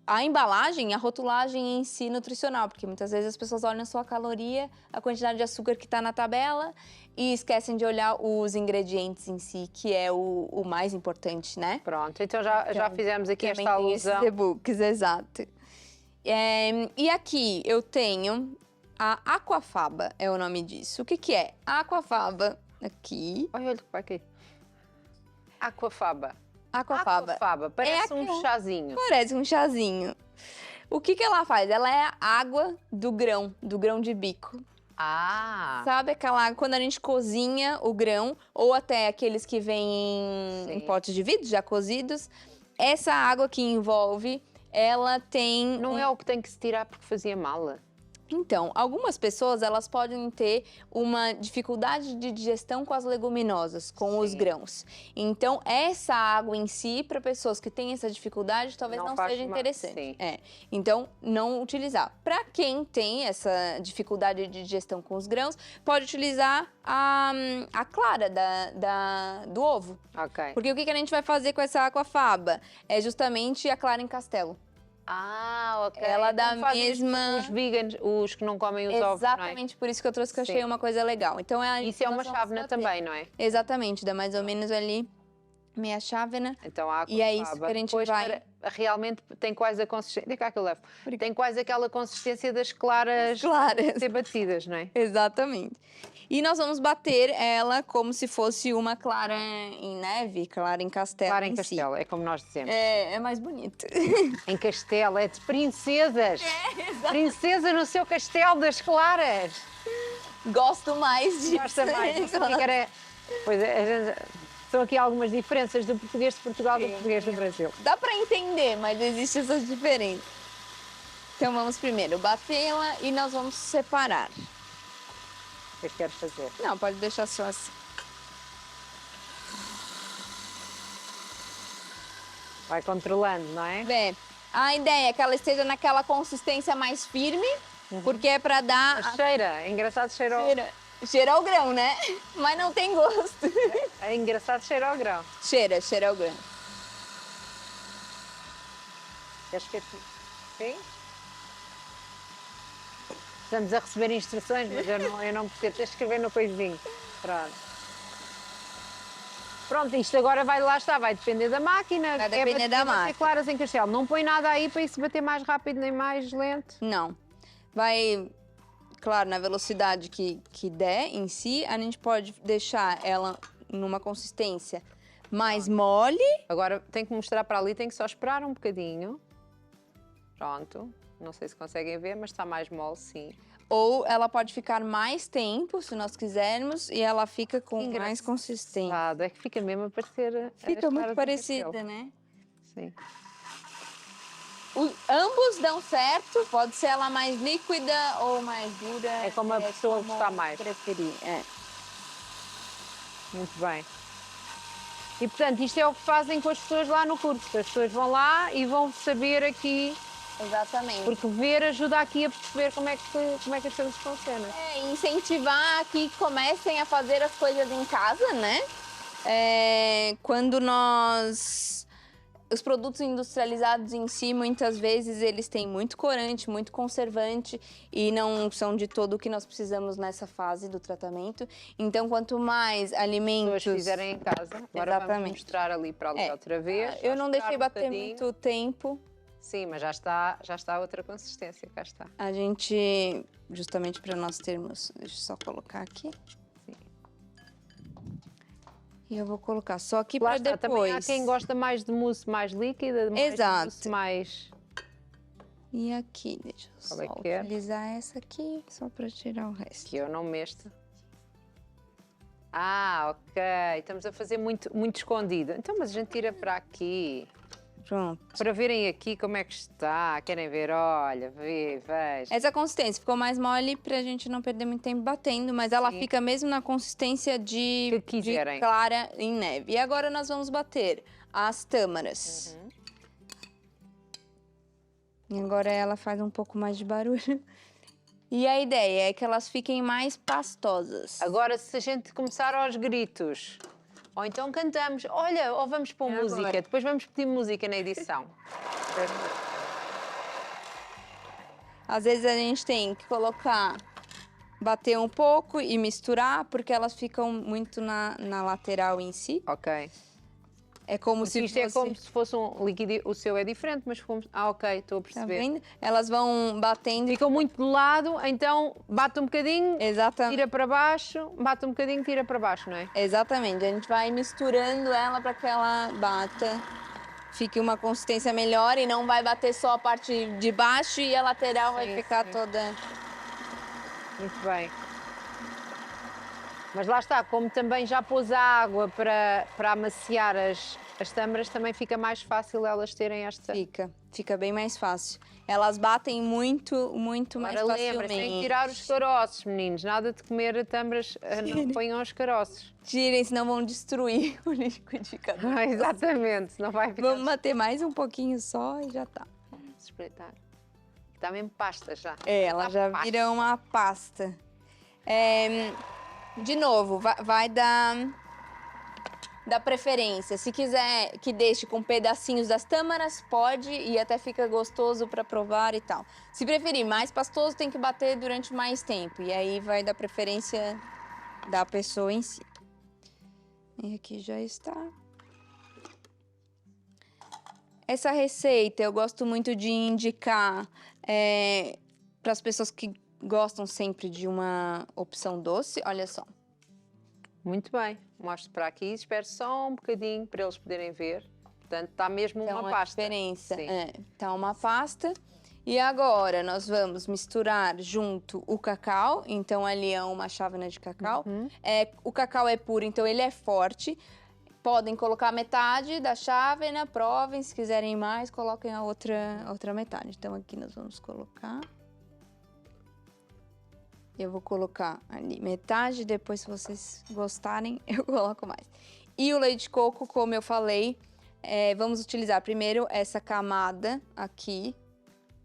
a embalagem, a rotulagem em si nutricional, porque muitas vezes as pessoas olham só a caloria, a quantidade de açúcar que está na tabela e esquecem de olhar os ingredientes em si, que é o mais importante, né? Pronto, então já fizemos aqui esta alusão. Esses e-books, exato. E aqui eu tenho a Aquafaba, é o nome disso. O que é? A Aquafaba, aqui. Olha para aqui. Aquafaba. Aquafaba. Parece um chazinho. Parece um chazinho. O que ela faz? Ela é a água do grão de bico. Sabe aquela água quando a gente cozinha o grão, ou até aqueles que vêm em potes de vidro já cozidos? Essa água que envolve, ela tem... Não é o que tem que se tirar porque fazia mal? Então, algumas pessoas, elas podem ter uma dificuldade de digestão com as leguminosas, com os grãos. Então, essa água em si, para pessoas que têm essa dificuldade, talvez não seja interessante. Então, não utilizar. Para quem tem essa dificuldade de digestão com os grãos, pode utilizar a clara do ovo. Porque o que a gente vai fazer com essa aquafaba? É justamente a clara em castelo. Ok. Ela dá mesma... Os vegans, os que não comem os ovos, Exatamente, por isso que eu trouxe, que eu achei uma coisa legal. Então, isso é uma chávena também, não é? Exatamente, dá mais ou menos ali meia chávena. Então, a e é isso que a gente vai... Realmente tem quase a consistência... De cá que eu levo. Tem quase aquela consistência das claras ser batidas, não é? Exatamente. E nós vamos bater ela como se fosse uma clara em neve, clara em castelo. Clara em castelo, é como nós dizemos. É mais bonito. Em castelo, é de princesas. Princesa no seu castelo das claras. Gosto mais disso. Gosta mais. Pois são aqui algumas diferenças do português de Portugal e do português do Brasil. Dá para entender, mas existem essas diferenças. Então vamos primeiro batê-la e nós vamos separar. O que quero fazer? Não, pode deixar só assim. Vai controlando, não é? Bem, a ideia é que ela esteja naquela consistência mais firme, porque é para dar... Cheira, é engraçado Cheira o grão, né? Mas não tem gosto. É engraçado cheirar o grão. Cheira o grão. Queres que Sim. Estamos a receber instruções, mas eu não percebo. Tens de escrever no coisinho. Pronto. Pronto, isto agora vai, lá está, vai depender da máquina. Vai depender da máquina. Ser claras em castelo. Não põe nada aí para isso bater mais rápido nem mais lento. Não. Vai, claro, na velocidade que der em si, a gente pode deixar ela numa consistência mais mole. Agora tem que mostrar para ali, tem que só esperar um bocadinho. Pronto. Não sei se conseguem ver, mas está mais mole, sim. Ou ela pode ficar mais tempo, se nós quisermos, e ela fica com mais Engraçado. consistência. É que fica mesmo a parecer... Fica muito parecida, né? Sim. Ambos dão certo, pode ser ela mais líquida ou mais dura. É como a pessoa como gostar mais. preferir. Muito bem. E, portanto, isto é o que fazem com as pessoas lá no curso. As pessoas vão lá e vão saber aqui... Exatamente. Porque ver ajuda aqui a perceber como é que as coisas funcionam. Incentivar que comecem a fazer as coisas em casa, né? Quando nós... Os produtos industrializados em si, muitas vezes, eles têm muito corante, muito conservante e não são de todo o que nós precisamos nessa fase do tratamento. Então, quanto mais alimentos... As pessoas fizerem em casa. Agora vamos mostrar ali para ali outra vez. Eu não deixei bater muito tempo. Sim, mas já está outra consistência, cá está. A gente, justamente para nós termos... Deixa eu só colocar aqui. Sim. E eu vou colocar só aqui para depois. Também há quem gosta mais de mousse mais líquida, mais de mousse mais... E aqui, deixa eu só utilizar essa aqui, só para tirar o resto. Que eu não mexo. Ah, ok. Estamos a fazer muito escondido. Então, mas a gente tira para aqui. Pronto. Para verem aqui como é que está. Querem ver? Olha, veja. Essa consistência ficou mais mole pra gente não perder muito tempo batendo, mas ela fica mesmo na consistência de clara em neve. E agora nós vamos bater as tâmaras. E agora ela faz um pouco mais de barulho. E a ideia é que elas fiquem mais pastosas. Agora, se a gente começar aos gritos... Ou então cantamos, olha, ou vamos pôr música, agora. Depois vamos pedir música na edição. Às vezes a gente tem que colocar, bater um pouco e misturar, porque elas ficam muito na lateral em si. Ok. É como se isto fosse... é como se fosse um líquido, o seu é diferente, mas como... Ah, ok, estou a perceber. Tá vendo? Elas vão batendo... Ficam muito de lado, então bate um bocadinho, tira para baixo, bate um bocadinho, tira para baixo, não é? Exatamente, a gente vai misturando ela para que ela bata, fique uma consistência melhor e não vai bater só a parte de baixo e a lateral vai ficar toda... Muito bem. Mas lá está, como também já pôs a água para amaciar as tâmaras, também fica mais fácil elas terem esta... Fica bem mais fácil. Elas batem muito mais facilmente. Tem que tirar os caroços, meninos. Nada de comer tâmaras, não ponham os caroços. Tirem, senão vão destruir o liquidificador. Exatamente, senão vai ficar... Vamos bater mais um pouquinho só e já tá. Vamos espreitar. Está mesmo pasta já. Ela já vira uma pasta. De novo, vai da preferência. Se quiser que deixe com pedacinhos das tâmaras, pode e até fica gostoso para provar e tal. Se preferir mais pastoso, tem que bater durante mais tempo. E aí vai da preferência da pessoa em si. E aqui já está. Essa receita eu gosto muito de indicar para as pessoas que gostam sempre de uma opção doce, olha só. Muito bem, mostro para aqui, espero só um bocadinho para eles poderem ver. Portanto, está mesmo uma pasta. Diferença. Tá uma pasta. E agora nós vamos misturar junto o cacau, então ali é uma chávena de cacau. O cacau é puro, então ele é forte. Podem colocar metade da chávena, provem, se quiserem mais, coloquem a outra metade. Então aqui nós vamos colocar... Eu vou colocar ali metade, depois se vocês gostarem, eu coloco mais. E o leite de coco, como eu falei, vamos utilizar primeiro essa camada aqui,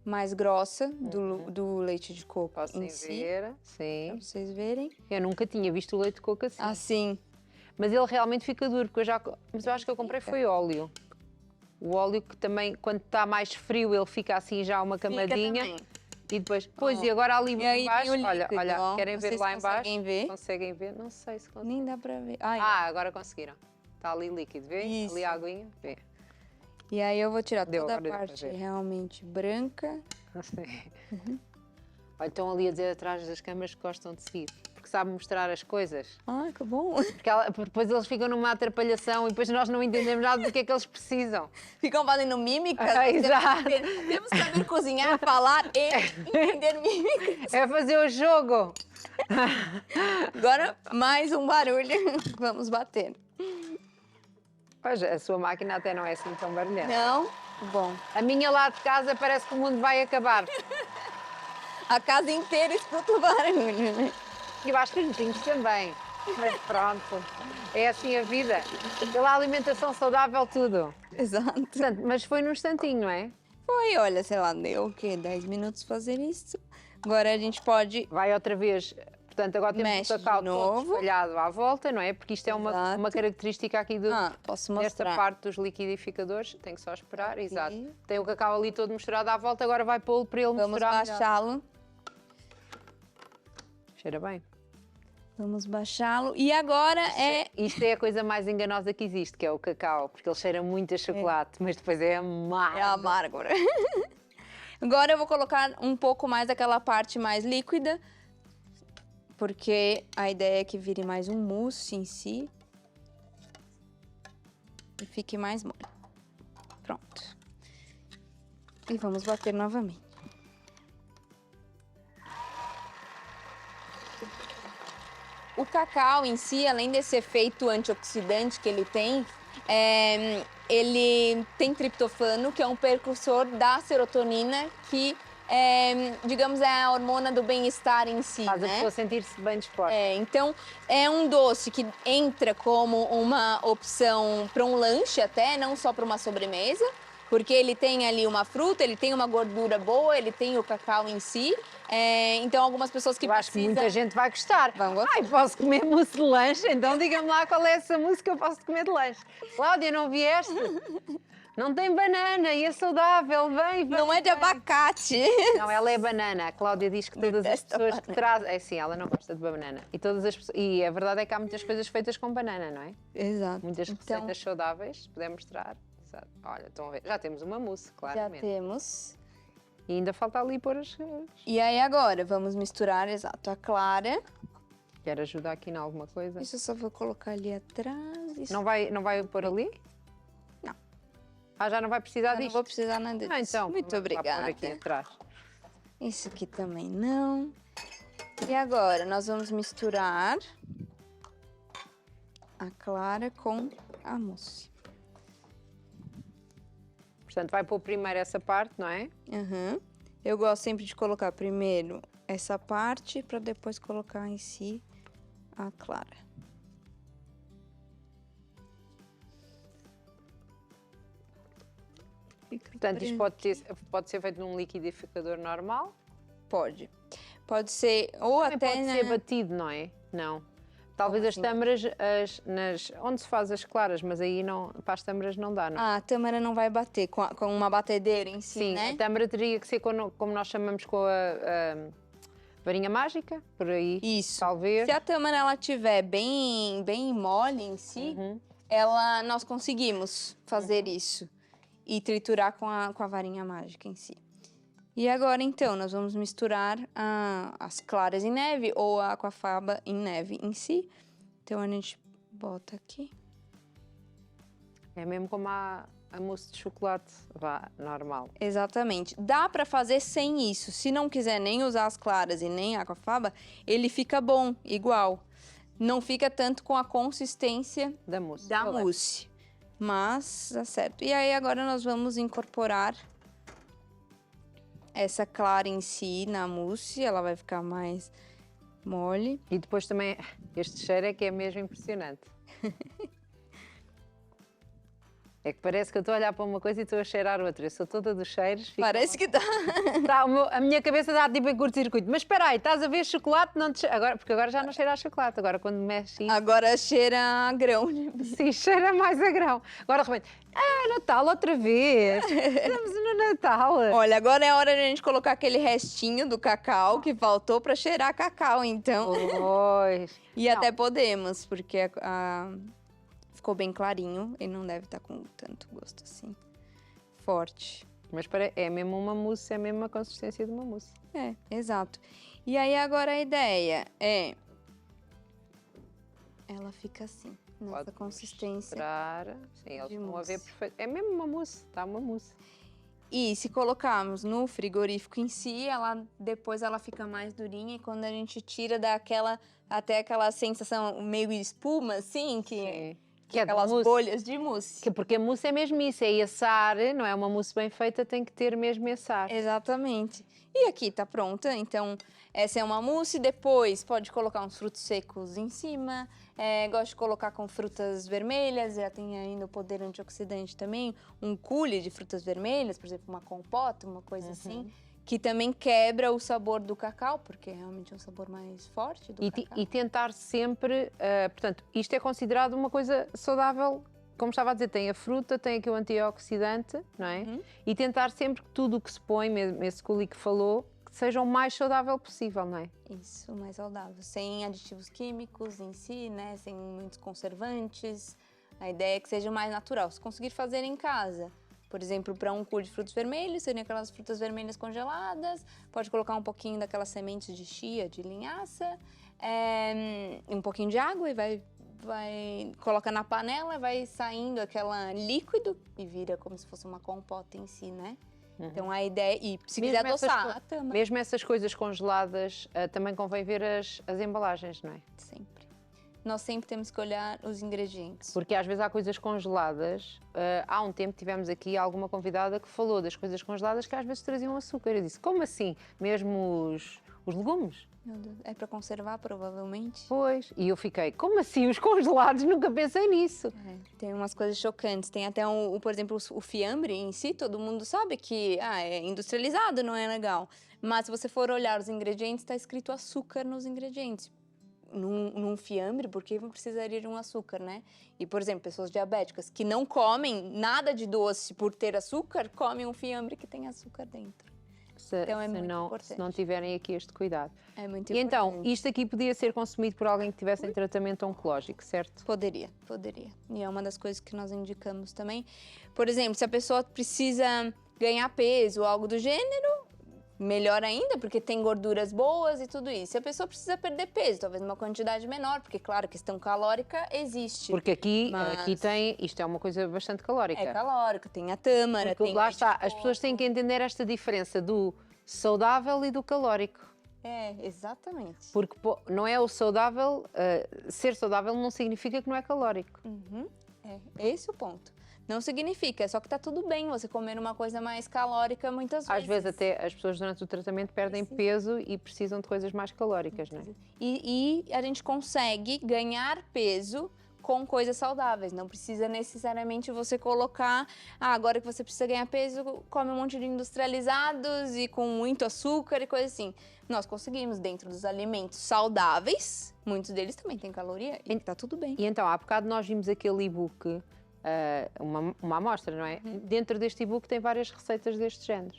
mais grossa, do leite de coco em si. Ver, sim. Pra vocês verem. Eu nunca tinha visto o leite de coco assim. Assim. Mas ele realmente fica duro, porque mas eu acho que eu comprei foi óleo. O óleo que também, quando está mais frio, ele fica assim já uma camadinha. também. E depois, pois, e agora ali E aí embaixo, tem o olha, líquido, olha, ó. querem Não ver sei se lá embaixo? conseguem ver. Conseguem ver? Não sei se conseguem. Nem dá pra ver. Ai, Ah, agora conseguiram. Está ali líquido, vê? Isso. Ali a aguinha, vê. E aí eu vou tirar Deu, toda a agora deu pra parte ver. realmente branca. Olha, estão ali a dizer atrás das câmaras que gostam de seguir, porque sabe mostrar as coisas. Ai, que bom. Porque depois eles ficam numa atrapalhação e depois nós não entendemos nada do que é que eles precisam. Ficam fazendo mímicas. Exato. Temos que saber cozinhar, falar e entender mímicas. É fazer o jogo. Agora, mais um barulho. Vamos bater. Pois, a sua máquina até não é assim tão barulhenta. Não? Bom. A minha lá de casa parece que o mundo vai acabar. A casa inteira escuta o barulho, né? E eu acho que os vizinhos também. Mas pronto, é assim a vida. Pela alimentação saudável, tudo. Exato. Portanto, mas foi num instantinho, não é? Foi, olha, sei lá, deu o quê? 10 minutos fazer isso. Agora a gente pode... Vai outra vez. Portanto, agora temos Mexe o cacau de todo novo. espalhado à volta, não é? Porque isto é uma Exato. característica aqui posso desta mostrar. parte dos liquidificadores. Tem que só esperar, Aqui. exato. Tem o cacau ali todo misturado à volta, agora vai pô-lo para ele Vamos misturar melhor. baixá-lo. Cheira bem. Vamos baixá-lo. E agora Isto é a coisa mais enganosa que existe, que é o cacau, porque ele cheira muito a chocolate, mas depois é amargo. é amargo. Agora eu vou colocar um pouco mais daquela parte mais líquida, porque a ideia é que vire mais um mousse em si e fique mais mole. Pronto. E vamos bater novamente. O cacau em si, além desse efeito antioxidante que ele tem triptofano, que é um precursor da serotonina, que, digamos, é a hormona do bem-estar em si, Faz a né? pessoa sentir-se bem disposta. Então, é um doce que entra como uma opção para um lanche até, não só para uma sobremesa, porque ele tem ali uma fruta, ele tem uma gordura boa, ele tem o cacau em si. Então, algumas pessoas que Eu acho que precisam... muita gente vai gostar. Vão gostar. Ai, posso comer mousse de lanche? Então diga-me lá qual é essa mousse que eu posso comer de lanche. Cláudia, não vieste? Não tem banana e é saudável, vem. Não é de abacate. Não, ela é banana. A Cláudia diz que todas as Detesto pessoas que trazem... É sim, ela não gosta de banana. E a verdade é que há muitas coisas feitas com banana, não é? Exato. Muitas Então, receitas saudáveis, podemos mostrar. Exato. Olha, estão a ver. Já temos uma mousse, já claramente. temos. E ainda falta ali pôr as... E aí agora, vamos misturar, exato, a clara. Quer ajudar aqui em alguma coisa? Isso eu só vou colocar ali atrás. Isso... Não vai pôr ali? Não. Ah, já não vai precisar Eu não disto? vou precisar nada disso. Ah, então. Muito vamos lá pôr obrigada. aqui atrás. Isso aqui também não. E agora, nós vamos misturar a clara com a mousse. Portanto, vai pôr primeiro essa parte, não é? Uhum. Eu gosto sempre de colocar primeiro essa parte para depois colocar em si a clara. Portanto, isto pode ser feito num liquidificador normal. Pode. Pode ser, ou Também até... pode ser batido, não é? Não. Talvez as assim? tâmaras, onde se faz as claras, mas aí não, para as tâmaras não dá, não é? Ah, a tâmara não vai bater com uma batedeira em si, Sim, né? a tâmara teria que ser como nós chamamos com a varinha mágica, por aí. Isso. Talvez. Se a tâmara ela tiver bem mole em si, nós conseguimos fazer isso e triturar com a varinha mágica em si. E agora, então, nós vamos misturar as claras em neve ou a aquafaba em neve em si. Então, a gente bota aqui. É mesmo como a mousse de chocolate, vá, normal. Exatamente. Dá para fazer sem isso. Se não quiser nem usar as claras e nem a aquafaba, ele fica bom, igual. Não fica tanto com a consistência Da mousse. da mousse. Mas dá certo. E aí, agora nós vamos incorporar essa clara em si na mousse. Ela vai ficar mais mole. E depois também, este cheiro é que é mesmo impressionante. É que parece que eu estou a olhar para uma coisa e estou a cheirar outra. Eu sou toda dos cheiros. Parece que tá. A minha cabeça dá tipo em curto-circuito. Mas espera aí, estás a ver chocolate? Não te... agora, porque agora já não cheira a chocolate. Agora quando mexe isso... Agora cheira a grão. Sim, cheira mais a grão. Agora de repente, Natal outra vez. Estamos no Natal. Olha, agora é hora de a gente colocar aquele restinho do cacau que faltou para cheirar cacau, então. Pois. E até podemos, porque ficou bem clarinho e não deve estar com tanto gosto assim forte. Mas é mesmo uma mousse, é mesmo a consistência de uma mousse. É, exato. E aí agora a ideia é... Ela fica assim, nessa Pode consistência. mostrar. Sim, eles de estão a ver mousse. perfeito. É mesmo uma mousse, está uma mousse. E se colocarmos no frigorífico em si, depois ela fica mais durinha e quando a gente tira dá até aquela sensação meio espuma, assim, Sim. que é aquelas mousse. bolhas de mousse. Porque a mousse é mesmo isso, é assar, não é uma mousse bem feita, tem que ter mesmo esse ar. Exatamente. E aqui tá pronta, então essa é uma mousse, depois pode colocar uns frutos secos em cima, gosto de colocar com frutas vermelhas, já tem ainda o poder antioxidante também, um coulis de frutas vermelhas, por exemplo, uma compota, uma coisa assim, que também quebra o sabor do cacau, porque realmente é um sabor mais forte do cacau. E tentar sempre, portanto, isto é considerado uma coisa saudável, como estava a dizer, tem a fruta, tem aqui o antioxidante, não é? E tentar sempre que tudo o que se põe, mesmo esse coulis que falou, que seja o mais saudável possível, não é? Isso, mais saudável, sem aditivos químicos em si, né? Sem muitos conservantes. A ideia é que seja mais natural. Se conseguir fazer em casa, por exemplo, para um coulis de frutos vermelhos, seriam aquelas frutas vermelhas congeladas, pode colocar um pouquinho daquelas sementes de chia, de linhaça, um pouquinho de água e coloca na panela, vai saindo aquele líquido e vira como se fosse uma compota em si, né? Então a ideia, e se quiser adoçar, também. Mesmo essas coisas congeladas, também convém ver as embalagens, não é? Sempre. Nós sempre temos que olhar os ingredientes. Porque às vezes há coisas congeladas. Há um tempo tivemos aqui alguma convidada que falou das coisas congeladas que às vezes traziam açúcar. Eu disse, como assim? Mesmo os legumes? Meu Deus, é para conservar, provavelmente? Pois. E eu fiquei, como assim os congelados? Nunca pensei nisso. Tem umas coisas chocantes. Tem até, por exemplo, o fiambre em si, todo mundo sabe que é industrializado, não é legal. Mas se você for olhar os ingredientes, está escrito açúcar nos ingredientes. Num fiambre, porque precisaria de um açúcar, né? E, por exemplo, pessoas diabéticas que não comem nada de doce por ter açúcar, comem um fiambre que tem açúcar dentro. Então é muito importante. Se não tiverem aqui este cuidado. É muito E importante. então, isto aqui podia ser consumido por alguém que tivesse em tratamento oncológico, certo? Poderia. E é uma das coisas que nós indicamos também. Por exemplo, se a pessoa precisa ganhar peso ou algo do gênero, melhor ainda, porque tem gorduras boas e tudo isso. Se a pessoa precisa perder peso, talvez uma quantidade menor, porque, claro, a questão calórica existe. Porque aqui tem, isto é uma coisa bastante calórica. É calórica, tem a tâmara, Porque tem lá leite está, de as pessoas coco. têm que entender esta diferença do saudável e do calórico. Exatamente. Porque não é o saudável, ser saudável não significa que não é calórico. É esse o ponto. Não significa, só que tá tudo bem você comer uma coisa mais calórica muitas vezes. Às vezes até as pessoas durante o tratamento perdem peso e precisam de coisas mais calóricas, não é? E a gente consegue ganhar peso com coisas saudáveis. Não precisa necessariamente você colocar, agora que você precisa ganhar peso, come um monte de industrializados e com muito açúcar e coisa assim. Nós conseguimos, dentro dos alimentos saudáveis, muitos deles também têm caloria e tá tudo bem. E então, há bocado nós vimos aquele e-book, uma amostra, não é? Dentro deste e-book tem várias receitas deste género.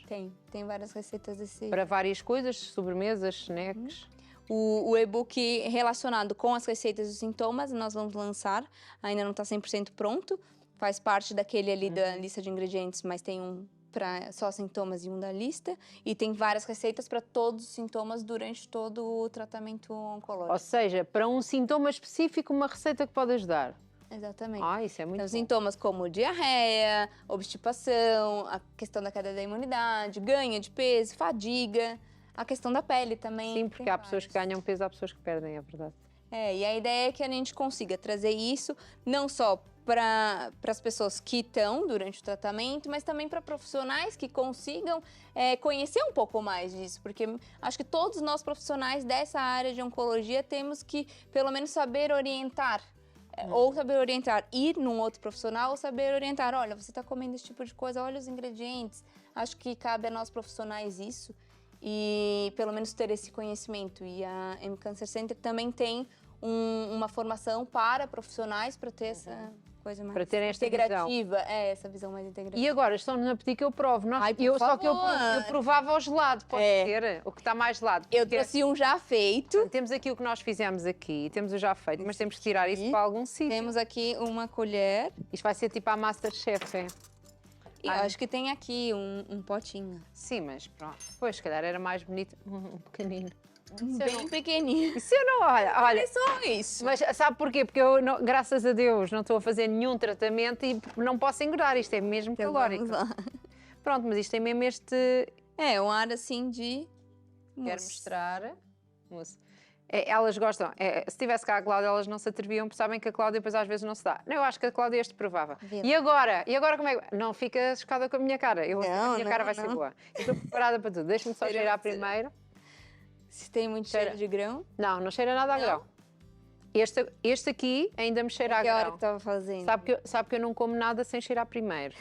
Tem várias receitas desse... Para várias coisas, sobremesas, snacks. O e-book relacionado com as receitas e sintomas nós vamos lançar, ainda não está 100% pronto, faz parte daquele ali da lista de ingredientes, mas tem um para só sintomas e um da lista, e tem várias receitas para todos os sintomas durante todo o tratamento oncológico. Ou seja, para um sintoma específico, uma receita que pode ajudar. Exatamente. Isso é muito Então, bom. sintomas como diarreia, obstipação, a questão da queda da imunidade, ganho de peso, fadiga, a questão da pele também. Sim, porque há pessoas que ganham peso, há pessoas que perdem, é verdade. E a ideia é que a gente consiga trazer isso não só para as pessoas que estão durante o tratamento, mas também para profissionais que consigam conhecer um pouco mais disso, porque acho que todos nós profissionais dessa área de oncologia temos que, pelo menos, saber orientar Ou saber orientar, ir num outro profissional, ou saber orientar, olha, você está comendo esse tipo de coisa, olha os ingredientes. Acho que cabe a nós profissionais isso e pelo menos ter esse conhecimento. E a M Cancer Center também tem uma formação para profissionais para ter essa coisa mais Para terem esta integrativa. Essa visão mais integrativa. E agora estão-nos a pedir que eu prove. Ai, por Só que eu favor. provava o gelado, pode ser? O que está mais gelado. Eu Porque trouxe um já feito. temos aqui o que nós fizemos aqui, temos o já feito, mas temos que tirar isso para algum sítio. Temos aqui uma colher. Isto vai ser tipo a Masterchef, é? E eu acho que tem aqui um potinho. Sim, mas pronto. Pois, se calhar era mais bonito um pequenino. Bem pequenininho. Isso eu não, olha. É só isso. Mas sabe porquê? Porque eu, graças a Deus, não estou a fazer nenhum tratamento e não posso engordar. Isto é mesmo Então calórico. vamos lá. Pronto, mas isto tem mesmo este... É, um ar assim de Quero mousse. mostrar. Mousse. Elas gostam. Se tivesse cá a Cláudia, elas não se atreviam, porque sabem que a Cláudia depois às vezes não se dá. Não, eu acho que a Cláudia este provava. Vendo. E agora? Como é que... Não fica chocada com a minha cara. A minha cara vai ser não. boa. Eu estou preparada para tudo. Deixa-me só cheirar primeiro. Se tem muito cheiro de grão. Não, não cheira nada a Não? grão. Este aqui ainda me cheira a Que hora grão. que estava fazendo? Sabe que eu não como nada sem cheirar primeiro.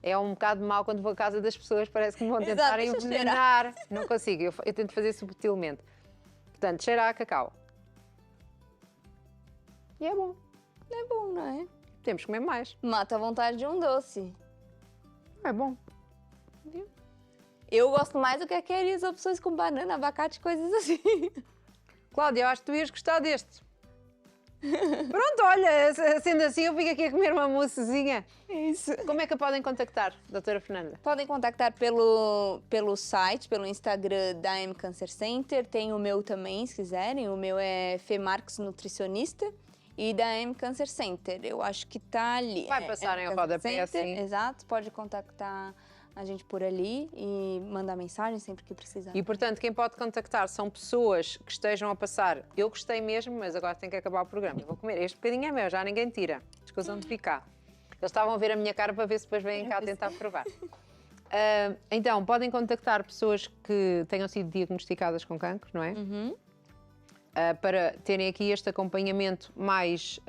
É um bocado mau quando vou à casa das pessoas, parece que me vão Exato, tentar deixa envenenar. Não consigo, eu tento fazer subtilmente. Portanto, cheira a cacau. E é bom. É bom, não é? Temos que comer mais. Mata a vontade de um doce. É bom. Eu gosto mais do que aquelas opções com banana, abacate, coisas assim. Cláudia, eu acho que tu ias gostar deste. Pronto, olha, sendo assim, eu fico aqui a comer uma moussezinha. Isso. Como é que a podem contactar, doutora Fernanda? Podem contactar pelo site, pelo Instagram da M Cancer Center. Tem o meu também, se quiserem. O meu é Femarques Nutricionista. E da M Cancer Center. Eu acho que tá ali. Vai passar em M rodapé, Cancer Center, assim. Exato. Pode contactar a gente por ali e mandar mensagem sempre que precisar. E, portanto, quem pode contactar são pessoas que estejam a passar. Eu gostei mesmo, mas agora tem que acabar o programa. Eu vou comer. Este bocadinho é meu, já ninguém tira. Escusam de ficar. Eles estavam a ver a minha cara para ver se depois vêm cá tentar provar. Então, podem contactar pessoas que tenham sido diagnosticadas com cancro, não é? Para terem aqui este acompanhamento mais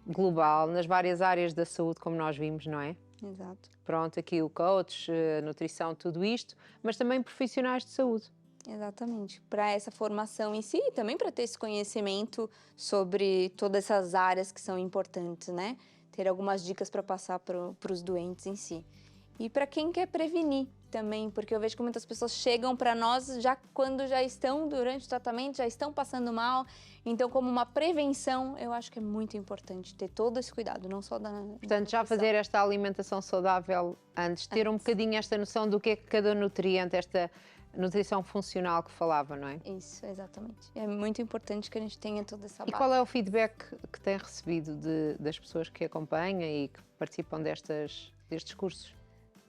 global nas várias áreas da saúde, como nós vimos, não é? Exato. Pronto, aqui o coach, nutrição, tudo isto, mas também profissionais de saúde. Exatamente. Para essa formação em si e também para ter esse conhecimento sobre todas essas áreas que são importantes, né? Ter algumas dicas para passar para os doentes em si. E para quem quer prevenir também, porque eu vejo que muitas pessoas chegam para nós já quando já estão durante o tratamento, já estão passando mal. Então, como uma prevenção, eu acho que é muito importante ter todo esse cuidado, não só da Portanto, já fazer esta alimentação saudável antes, ter um bocadinho esta noção do que é que cada nutriente, esta nutrição funcional que falava, não é? Isso, exatamente. É muito importante que a gente tenha toda essa E base. qual é o feedback que tem recebido das pessoas que acompanham e que participam destes cursos?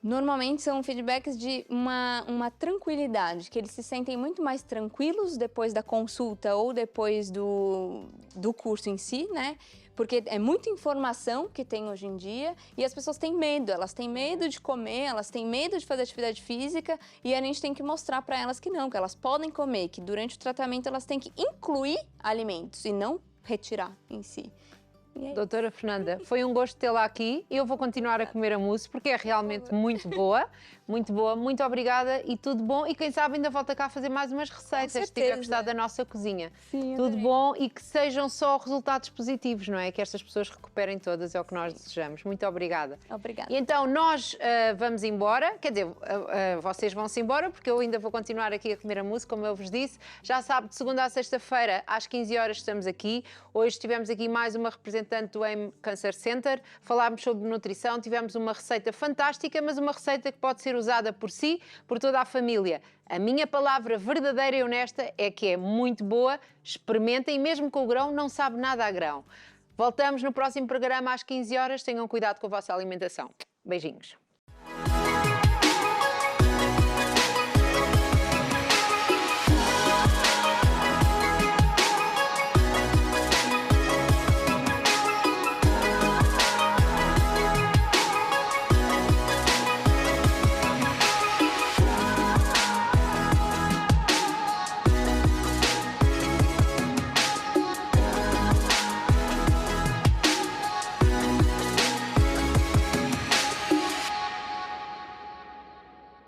Normalmente são feedbacks de uma tranquilidade, que eles se sentem muito mais tranquilos depois da consulta ou depois do curso em si, né? Porque é muita informação que tem hoje em dia e as pessoas têm medo. Elas têm medo de comer, elas têm medo de fazer atividade física e a gente tem que mostrar para elas que não, que elas podem comer, que durante o tratamento elas têm que incluir alimentos e não retirar em si. Doutora Fernanda, foi um gosto tê-la aqui. Eu vou continuar a comer a mousse porque é realmente muito boa. Muito boa, muito obrigada e tudo bom. E quem sabe ainda volta cá a fazer mais umas receitas se tiver gostado da nossa cozinha. Sim, tudo adorei. bom e que sejam só resultados positivos, não é? Que estas pessoas recuperem todas, é o que nós desejamos. Muito obrigada. Obrigada. E então nós vamos embora, quer dizer, vocês vão-se embora porque eu ainda vou continuar aqui a comer a mousse, como eu vos disse. Já sabe, de segunda a sexta-feira, às 15 horas estamos aqui. Hoje tivemos aqui mais uma representante do M Cancer Center, falámos sobre nutrição, tivemos uma receita fantástica, mas uma receita que pode ser usada por si, por toda a família. A minha palavra verdadeira e honesta é que é muito boa, experimentem, e mesmo com o grão, não sabe nada a grão. Voltamos no próximo programa às 15 horas, tenham cuidado com a vossa alimentação. Beijinhos.